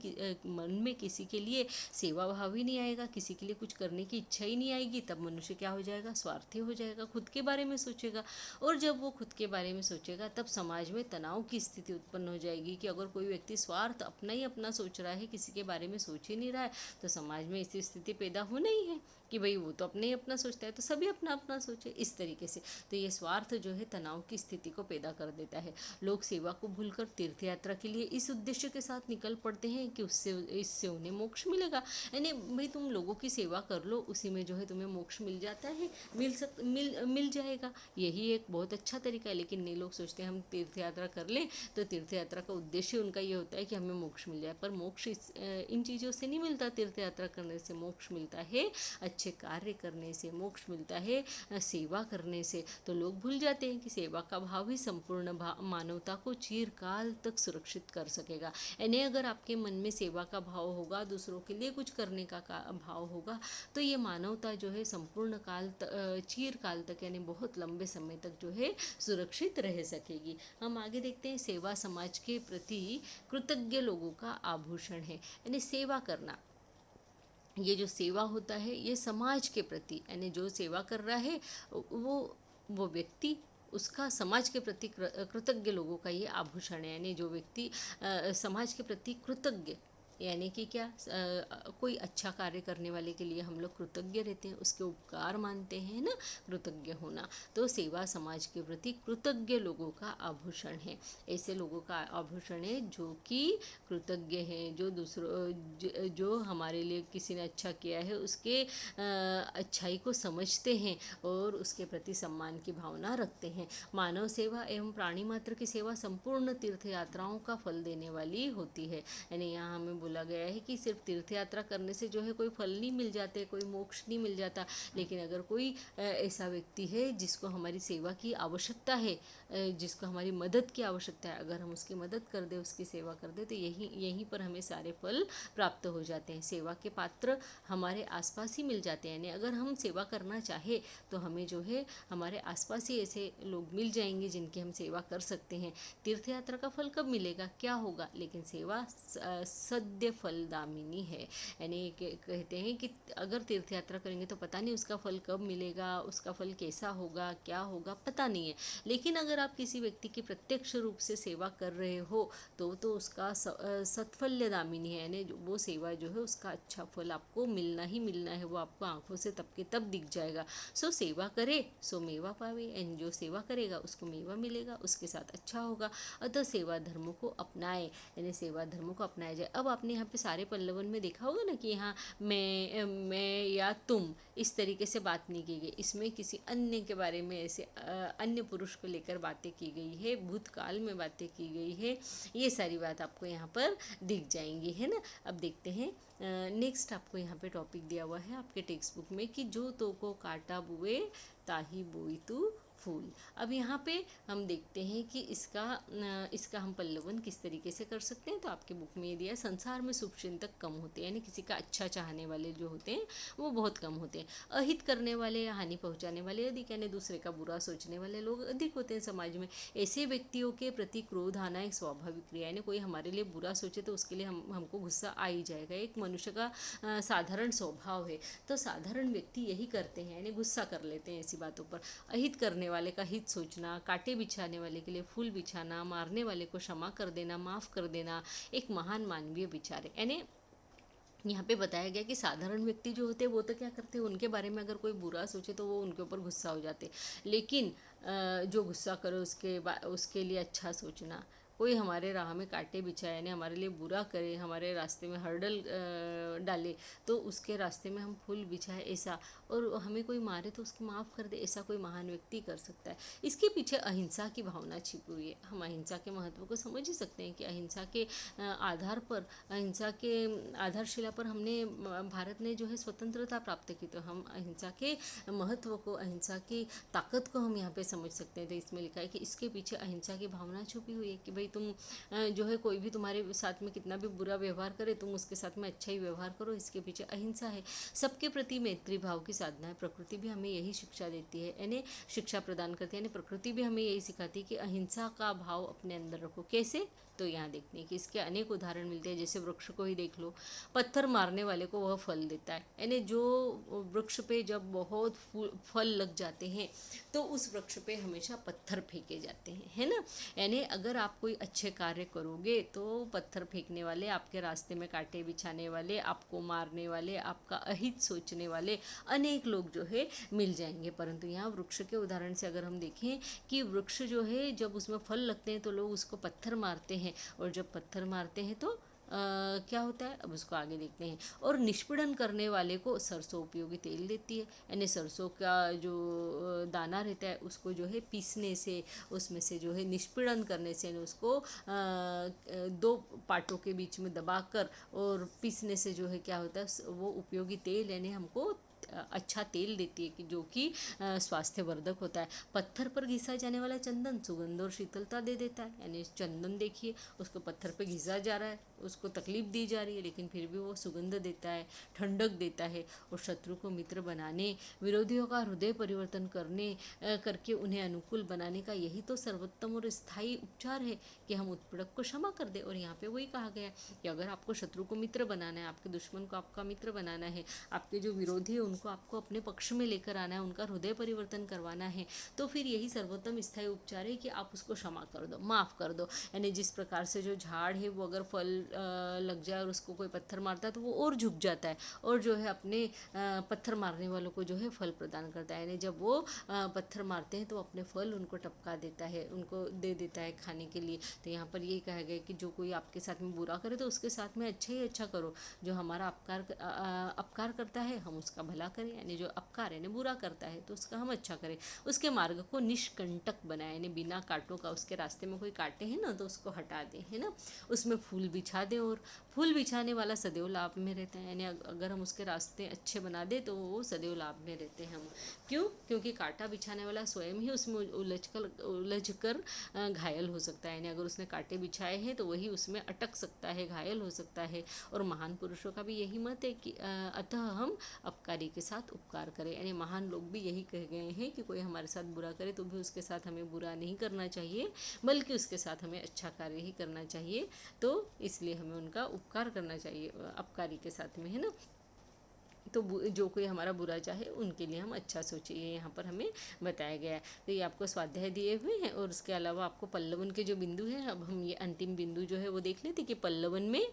S1: मन में किसी के लिए सेवा भाव ही नहीं आएगा, किसी के लिए कुछ करने की इच्छा ही नहीं आएगी, तब मनुष्य क्या हो जाएगा, स्वार्थी हो जाएगा, खुद के बारे में सोचेगा। और जब वो खुद के बारे में सोचेगा तब समाज में तनाव की स्थिति उत्पन्न हो जाएगी कि अगर कोई व्यक्ति स्वार्थ अपना ही अपना सोच रहा है, किसी के बारे में सोच ही नहीं रहा है, तो समाज में ऐसी स्थिति पैदा होना ही है कि भाई वो तो अपने ही अपना सोचता है तो सभी अपना अपना सोचे, इस तरीके से। तो ये स्वार्थ जो है तनाव की स्थिति को पैदा कर देता है। लोग सेवा को भूलकर तीर्थ यात्रा के लिए इस उद्देश्य के साथ निकल पड़ते हैं कि इससे उन्हें मोक्ष मिलेगा, यानी भाई तुम लोगों की सेवा कर लो, उसी में जो है तुम्हें मोक्ष मिल जाता है, मिल जाएगा, यही एक बहुत अच्छा तरीका है। लेकिन नहीं, लोग सोचते हैं हम तीर्थ यात्रा कर लें तो तीर्थ यात्रा का उद्देश्य उनका ये होता है कि हमें मोक्ष मिल जाए, पर मोक्ष इन चीज़ों से नहीं मिलता। तीर्थ यात्रा करने से मोक्ष मिलता है, अच्छे कार्य करने से मोक्ष मिलता है, सेवा करने से। तो लोग भूल जाते हैं कि सेवा का भाव ही संपूर्ण मानवता को चिरकाल तक सुरक्षित कर सकेगा। यानी अगर आपके मन में सेवा का भाव होगा, दूसरों के लिए कुछ करने का भाव होगा, तो ये मानवता जो है संपूर्ण काल चिरकाल तक यानी बहुत लंबे समय तक जो है सुरक्षित रह सकेगी। हम आगे देखते हैं, सेवा समाज के प्रति कृतज्ञ लोगों का आभूषण है, यानी सेवा करना, ये जो सेवा होता है ये समाज के प्रति, यानी जो सेवा कर रहा है वो व्यक्ति, उसका समाज के प्रति कृतज्ञ लोगों का ये आभूषण है। यानी जो व्यक्ति समाज के प्रति कृतज्ञ, यानी कि क्या, कोई अच्छा कार्य करने वाले के लिए हम लोग कृतज्ञ रहते हैं, उसके उपकार मानते हैं ना, कृतज्ञ होना। तो सेवा समाज के प्रति कृतज्ञ लोगों का आभूषण है। ऐसे लोगों का आभूषण है जो कि कृतज्ञ हैं, जो दूसरों जो हमारे लिए किसी ने अच्छा किया है उसके अच्छाई को समझते हैं और उसके प्रति सम्मान की भावना रखते हैं। मानव सेवा एवं प्राणी मात्र की सेवा संपूर्ण तीर्थ यात्राओं का फल देने वाली होती है। यानी यहाँ हमें बोला गया है कि सिर्फ तीर्थ यात्रा करने से जो है कोई फल नहीं मिल जाते, कोई मोक्ष नहीं मिल जाता, लेकिन अगर कोई ऐसा व्यक्ति है जिसको हमारी सेवा की आवश्यकता है, जिसको हमारी मदद की आवश्यकता है, अगर हम उसकी मदद कर दें, उसकी सेवा कर दें, तो यहीं पर हमें सारे फल प्राप्त हो जाते हैं। सेवा के पात्र हमारे आसपास ही मिल जाते हैं, यानी अगर हम सेवा करना चाहे तो हमें जो है हमारे आसपास ही ऐसे लोग मिल जाएंगे जिनकी हम सेवा कर सकते हैं। तीर्थ यात्रा का फल कब मिलेगा, क्या होगा, लेकिन सेवा विद्या फलदामिनी है। यानी कहते हैं कि अगर तीर्थ यात्रा करेंगे तो पता नहीं उसका फल कब मिलेगा, उसका फल कैसा होगा, क्या होगा, पता नहीं है। लेकिन अगर आप किसी व्यक्ति की प्रत्यक्ष रूप से सेवा कर रहे हो तो उसका सत्फल्यदामिनी है, यानी वो सेवा जो है उसका अच्छा फल आपको मिलना ही मिलना है, वो आपको आंखों से तब के तब दिख जाएगा। सो सेवा करे सो मेवा पावे, एंड जो सेवा करेगा उसको मेवा मिलेगा, उसके साथ अच्छा होगा। अतः सेवा धर्म को अपनाए, यानी सेवा धर्म को अपनाया जाए। अब आपने यहाँ पे सारे पल्लवन में देखा होगा ना कि यहाँ मैं या तुम इस तरीके से बात नहीं की गई, इसमें किसी अन्य के बारे में ऐसे अन्य पुरुष को लेकर बातें की गई है, भूतकाल में बातें की गई है, ये सारी बात आपको यहाँ पर दिख जाएंगी, है ना। अब देखते हैं नेक्स्ट आपको यहाँ पे टॉपिक दिया हुआ है आपके टेक्स्ट बुक में कि जो तो को काटा बुए ताही बोई तू फूल। अब यहाँ पे हम देखते हैं कि इसका हम पल्लवन किस तरीके से कर सकते हैं। तो आपके बुक में ये दिया है, संसार में शुभचिंतक कम होते हैं, यानी किसी का अच्छा चाहने वाले जो होते हैं वो बहुत कम होते हैं। अहित करने वाले या हानि पहुँचाने वाले अधिक, यानी दूसरे का बुरा सोचने वाले लोग अधिक होते हैं समाज में। ऐसे व्यक्तियों के प्रति क्रोध आना एक स्वाभाविक क्रिया, यानी कोई हमारे लिए बुरा सोचे तो उसके लिए हमको गुस्सा आ ही जाएगा, एक मनुष्य का साधारण स्वभाव है। तो साधारण व्यक्ति यही करते हैं, यानी गुस्सा कर लेते हैं ऐसी बातों पर। अहित करने वाले का हित सोचना, कांटे बिछाने वाले के लिए फूल बिछाना, मारने वाले को क्षमा कर देना, माफ़ कर देना, एक महान मानवीय विचार है। यानी यहाँ पे बताया गया कि साधारण व्यक्ति जो होते हैं वो तो क्या करते हैं, उनके बारे में अगर कोई बुरा सोचे तो वो उनके ऊपर गुस्सा हो जाते, लेकिन जो गुस्सा करे उसके लिए अच्छा सोचना, कोई हमारे राह में कांटे बिछाए यानी हमारे लिए बुरा करे, हमारे रास्ते में हर्डल डाले तो उसके रास्ते में हम फूल बिछाए ऐसा, और हमें कोई मारे तो उसकी माफ़ कर दे, ऐसा कोई महान व्यक्ति कर सकता है। इसके पीछे अहिंसा की भावना छिपी हुई है। हम अहिंसा के महत्व को समझ ही सकते हैं कि अहिंसा के आधार पर, अहिंसा के आधारशिला पर हमने भारत ने जो है स्वतंत्रता प्राप्त की, तो हम अहिंसा के महत्व को, अहिंसा की ताकत को हम यहाँ पे समझ सकते हैं। तो इसमें लिखा है कि इसके पीछे अहिंसा की भावना छुपी हुई है कि भाई तुम जो है कोई भी तुम्हारे साथ में कितना भी बुरा व्यवहार करे तुम उसके साथ में अच्छा ही व्यवहार करो, इसके पीछे अहिंसा है। सबके प्रति मैत्री भाव की साधना है। प्रकृति भी हमें यही शिक्षा देती है, यानी शिक्षा प्रदान करती है, यानी प्रकृति भी हमें यही सिखाती है कि अहिंसा का भाव अपने अंदर रखो। कैसे? तो यहाँ देखते हैं कि इसके अनेक उदाहरण मिलते हैं। जैसे वृक्ष को ही देख लो, पत्थर मारने वाले को वह फल देता है, यानी जो वृक्ष पे जब बहुत फल लग जाते हैं तो उस वृक्ष पे हमेशा पत्थर फेंके जाते हैं, है ना। यानी अगर आप कोई अच्छे कार्य करोगे तो पत्थर फेंकने वाले, आपके रास्ते में कांटे बिछाने वाले, आपको मारने वाले, आपका अहित सोचने वाले अनेक लोग जो है मिल जाएंगे। परंतु यहाँ वृक्ष के उदाहरण से अगर हम देखें कि वृक्ष जो है जब उसमें फल लगते हैं तो लोग उसको पत्थर मारते हैं, और जब पत्थर मारते हैं तो क्या होता है, अब उसको आगे देखते हैं। और निष्पीड़न करने वाले को सरसों उपयोगी तेल देती है, यानी सरसों का जो दाना रहता है उसको जो है पीसने से, उसमें से जो है निष्पीड़न करने से, यानी उसको दो पार्टों के बीच में दबाकर और पीसने से जो है क्या होता है, वो उपयोगी तेल यानी हमको अच्छा तेल देती है कि जो कि स्वास्थ्यवर्धक होता है। पत्थर पर घिसा जाने वाला चंदन सुगंध और शीतलता दे देता है, यानी चंदन देखिए उसको पत्थर पर घिसा जा रहा है, उसको तकलीफ दी जा रही है, लेकिन फिर भी वो सुगंध देता है, ठंडक देता है। और शत्रु को मित्र बनाने, विरोधियों का हृदय परिवर्तन करके उन्हें अनुकूल बनाने का यही तो सर्वोत्तम और स्थायी उपचार है कि हम उत्पीड़क को क्षमा कर दें। और यहाँ पे वही कहा गया कि अगर आपको शत्रु को मित्र बनाना है, आपके दुश्मन को आपका मित्र बनाना है, आपके जो विरोधी है उनको आपको अपने पक्ष में लेकर आना है, उनका हृदय परिवर्तन करवाना है, तो फिर यही सर्वोत्तम स्थायी उपचार है कि आप उसको क्षमा कर दो, माफ़ कर दो। यानी जिस प्रकार से जो झाड़ है वो अगर फल लग जाए और उसको कोई पत्थर मारता है तो वो और झुक जाता है, और जो है अपने पत्थर मारने वालों को जो है फल प्रदान करता है। यानी जब वो पत्थर मारते हैं तो अपने फल उनको टपका देता है, उनको दे देता है खाने के लिए। तो यहाँ पर ये कहा गया कि जो कोई आपके साथ में बुरा करे तो उसके साथ में अच्छा ही अच्छा करो, जो हमारा अपकार करता है हम उसका भला करें, यानी जो अपकार यानी बुरा करता है तो उसका हम अच्छा करें। उसके मार्ग को निष्कंटक बनाए, यानी बिना कांटों का, उसके रास्ते में कोई कांटे हैं ना तो उसको हटा दें, है ना। उसमें फूल बिछा दें, और फूल बिछाने वाला सदैव लाभ में रहता है, यानी अगर हम उसके रास्ते अच्छे बना दें तो वो सदैव लाभ में रहते हैं हम। क्यों? क्योंकि कांटा बिछाने वाला स्वयं ही उसमें उलझ कर घायल हो सकता है, यानी अगर उसने कांटे बिछाए हैं तो वही उसमें अटक सकता है, घायल हो सकता है। और महान पुरुषों का भी यही मत है कि अतः हम अपकारी के साथ उपकार करें, यानी महान लोग भी यही कह गए हैं कि कोई हमारे साथ बुरा करे तो भी उसके साथ हमें बुरा नहीं करना चाहिए, बल्कि उसके साथ हमें अच्छा कार्य ही करना चाहिए। तो इसलिए हमें उनका उपकार करना चाहिए अपकारी के साथ में, है ना। तो जो कोई हमारा बुरा चाहे उनके लिए हम अच्छा सोचिए, ये यहाँ पर हमें बताया गया है। तो ये आपको स्वाध्याय दिए हुए हैं और उसके अलावा आपको पल्लवन के जो बिंदु हैं, अब हम ये अंतिम बिंदु जो है वो देख लेते कि पल्लवन में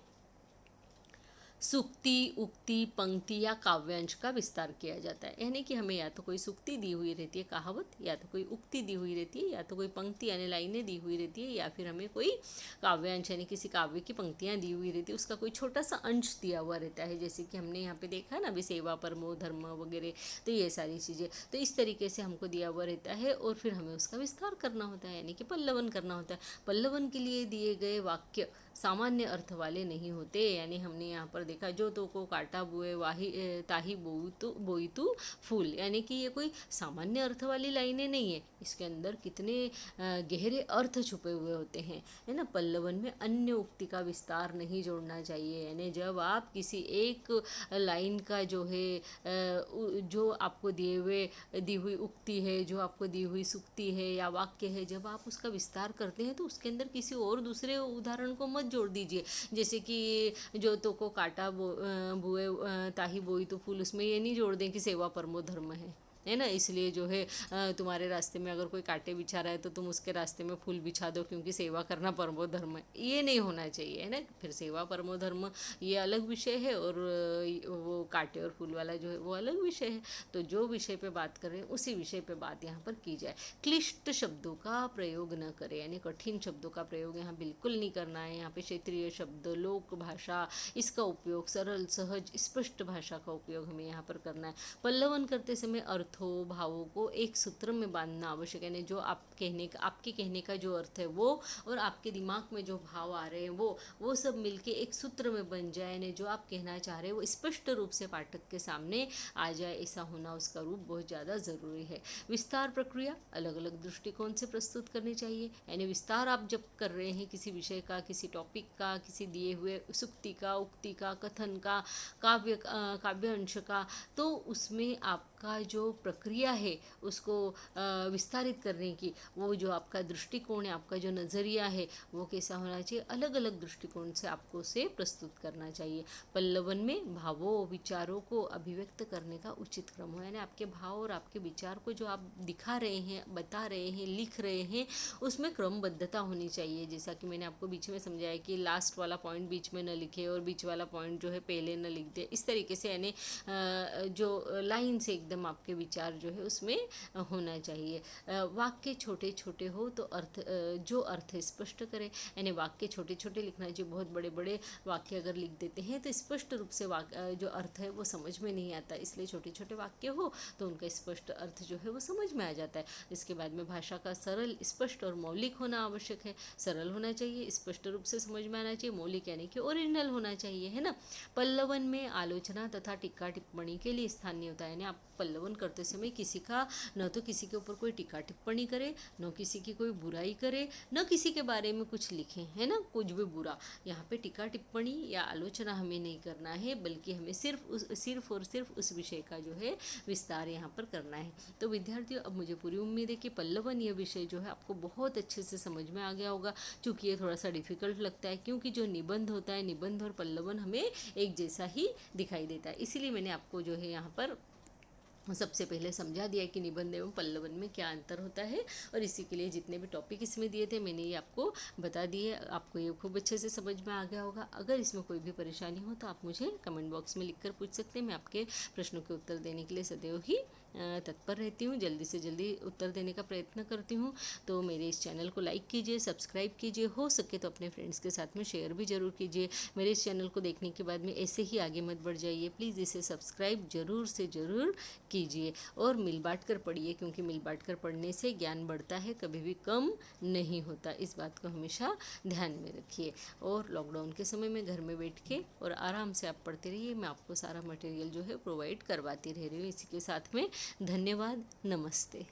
S1: सूक्ति, उक्ति, पंक्ति या काव्यांश का विस्तार किया जाता है। यानी कि हमें या तो कोई सूक्ति दी हुई रहती है, कहावत, या तो कोई उक्ति दी हुई रहती है, या तो कोई पंक्ति यानी लाइनें दी हुई रहती है, या फिर हमें कोई काव्यांश यानी किसी काव्य की पंक्तियाँ दी हुई रहती है, उसका कोई छोटा सा अंश दिया हुआ रहता है। जैसे कि हमने यहाँ पे देखा है ना, अभी सेवा, परमो धर्म वगैरह, तो ये सारी चीज़ें तो इस तरीके से हमको दिया हुआ रहता है और फिर हमें उसका विस्तार करना होता है, यानी कि पल्लवन करना होता है। पल्लवन के लिए दिए गए वाक्य सामान्य अर्थ वाले नहीं होते, यानी हमने यहाँ पर देखा, जो तो को काटा बुए वाही ताही बोई तू फूल, यानी कि ये कोई सामान्य अर्थ वाली लाइनें नहीं है, इसके अंदर कितने गहरे अर्थ छुपे हुए होते हैं, है ना। पल्लवन में अन्य उक्ति का विस्तार नहीं जोड़ना चाहिए, यानी जब आप किसी एक लाइन का जो है जो आपको दी हुई उक्ति है, जो आपको दी हुई सूक्ति है या वाक्य है, जब आप उसका विस्तार करते हैं तो उसके अंदर किसी और दूसरे उदाहरण को मत जोड़ दीजिए। जैसे कि जो तो को काटा बुए ताही बोई तो फूल, उसमें ये नहीं जोड़ दें कि सेवा परमो धर्म है ना। इसलिए जो है तुम्हारे रास्ते में अगर कोई कांटे बिछा रहा है तो तुम उसके रास्ते में फूल बिछा दो, क्योंकि सेवा करना परमो धर्म है, ये नहीं होना चाहिए, है ना। फिर सेवा परमो धर्म ये अलग विषय है और वो कांटे और फूल वाला जो है वो अलग विषय है। तो जो विषय पे बात कर रहे हैं उसी विषय पे बात यहाँ पर की जाए। क्लिष्ट शब्दों का प्रयोग न करें, यानी कठिन शब्दों का प्रयोग यहाँ बिल्कुल नहीं करना है। यहाँ पे क्षेत्रीय शब्द, लोक भाषा, इसका उपयोग, सरल सहज स्पष्ट भाषा का उपयोग हमें यहाँ पर करना है। पल्लवन करते समय अर्थों भावों को एक सूत्र में बांधना आवश्यक है, यानी जो आपके कहने का जो अर्थ है वो और आपके दिमाग में जो भाव आ रहे हैं वो सब मिलके एक सूत्र में बन जाए, यानी जो आप कहना चाह रहे हैं वो स्पष्ट रूप से पाठक के सामने आ जाए, ऐसा होना उसका रूप बहुत ज़्यादा ज़रूरी है। विस्तार प्रक्रिया अलग अलग दृष्टिकोण से प्रस्तुत करनी चाहिए, यानी विस्तार आप जब कर रहे हैं किसी विषय का, किसी टॉपिक का, किसी दिए हुए सूक्ति का, उक्ति का, कथन का, काव्यांश का, तो उसमें आपका जो प्रक्रिया है उसको विस्तारित करने की, वो जो आपका दृष्टिकोण है, आपका जो नज़रिया है वो कैसा होना चाहिए, अलग अलग दृष्टिकोण से आपको उसे प्रस्तुत करना चाहिए। पल्लवन में भावों विचारों को अभिव्यक्त करने का उचित क्रम हो, यानी आपके भाव और आपके विचार को जो आप दिखा रहे हैं, बता रहे हैं, लिख रहे हैं, उसमें क्रमबद्धता होनी चाहिए। जैसा कि मैंने आपको बीच में समझाया कि लास्ट वाला पॉइंट बीच में न लिखे और बीच वाला पॉइंट जो है पहले न लिख दे, इस तरीके से, यानी जो लाइन से एकदम आपके विचार जो है उसमें होना चाहिए। वाक्य छोटे छोटे हो तो जो अर्थ स्पष्ट करे, यानी वाक्य छोटे छोटे लिखना चाहिए। बहुत बड़े बड़े वाक्य अगर लिख देते हैं तो स्पष्ट रूप से जो अर्थ है वो समझ में नहीं आता, इसलिए छोटे छोटे वाक्य हो तो उनका स्पष्ट अर्थ जो है वो समझ में आ जाता है। इसके बाद में भाषा का सरल, स्पष्ट और मौलिक होना आवश्यक है। सरल होना चाहिए, स्पष्ट रूप से समझ में आना चाहिए, मौलिक यानी कि ओरिजिनल होना चाहिए, है ना। पल्लवन में आलोचना तथा टीका टिप्पणी के लिए स्थान नहीं होता है, यानी आप पल्लवन करते समय किसी का न तो किसी के ऊपर कोई टीका टिप्पणी करे, न किसी की कोई बुराई करे, न किसी के बारे में कुछ लिखें, है ना, कुछ भी बुरा। यहाँ पे टीका टिप्पणी या आलोचना हमें नहीं करना है, बल्कि हमें सिर्फ और सिर्फ उस विषय का जो है विस्तार यहाँ पर करना है। तो विद्यार्थियों, अब मुझे पूरी उम्मीद है कि पल्लवन यह विषय जो है आपको बहुत अच्छे से समझ में आ गया होगा। चूँकि ये थोड़ा सा डिफिकल्ट लगता है, क्योंकि जो निबंध होता है, निबंध और पल्लवन हमें एक जैसा ही दिखाई देता है, इसीलिए मैंने आपको जो है यहाँ पर सबसे पहले समझा दिया कि निबंध एवं पल्लवन में क्या अंतर होता है, और इसी के लिए जितने भी टॉपिक इसमें दिए थे मैंने ये आपको बता दिए। आपको ये खूब अच्छे से समझ में आ गया होगा। अगर इसमें कोई भी परेशानी हो तो आप मुझे कमेंट बॉक्स में लिखकर पूछ सकते हैं। मैं आपके प्रश्नों के उत्तर देने के लिए सदैव ही तत्पर रहती हूँ, जल्दी से जल्दी उत्तर देने का प्रयत्न करती हूँ। तो मेरे इस चैनल को लाइक कीजिए, सब्सक्राइब कीजिए, हो सके तो अपने फ्रेंड्स के साथ में शेयर भी ज़रूर कीजिए। मेरे इस चैनल को देखने के बाद में ऐसे ही आगे मत बढ़ जाइए, प्लीज़ इसे सब्सक्राइब ज़रूर से ज़रूर कीजिए और मिल बांट कर पढ़िए, क्योंकि मिल बांट कर पढ़ने से ज्ञान बढ़ता है, कभी भी कम नहीं होता। इस बात को हमेशा ध्यान में रखिए। और लॉकडाउन के समय में घर में बैठ के और आराम से आप पढ़ते रहिए, मैं आपको सारा मटेरियल जो है प्रोवाइड करवाती रह रही हूँ। इसी के साथ में धन्यवाद, नमस्ते।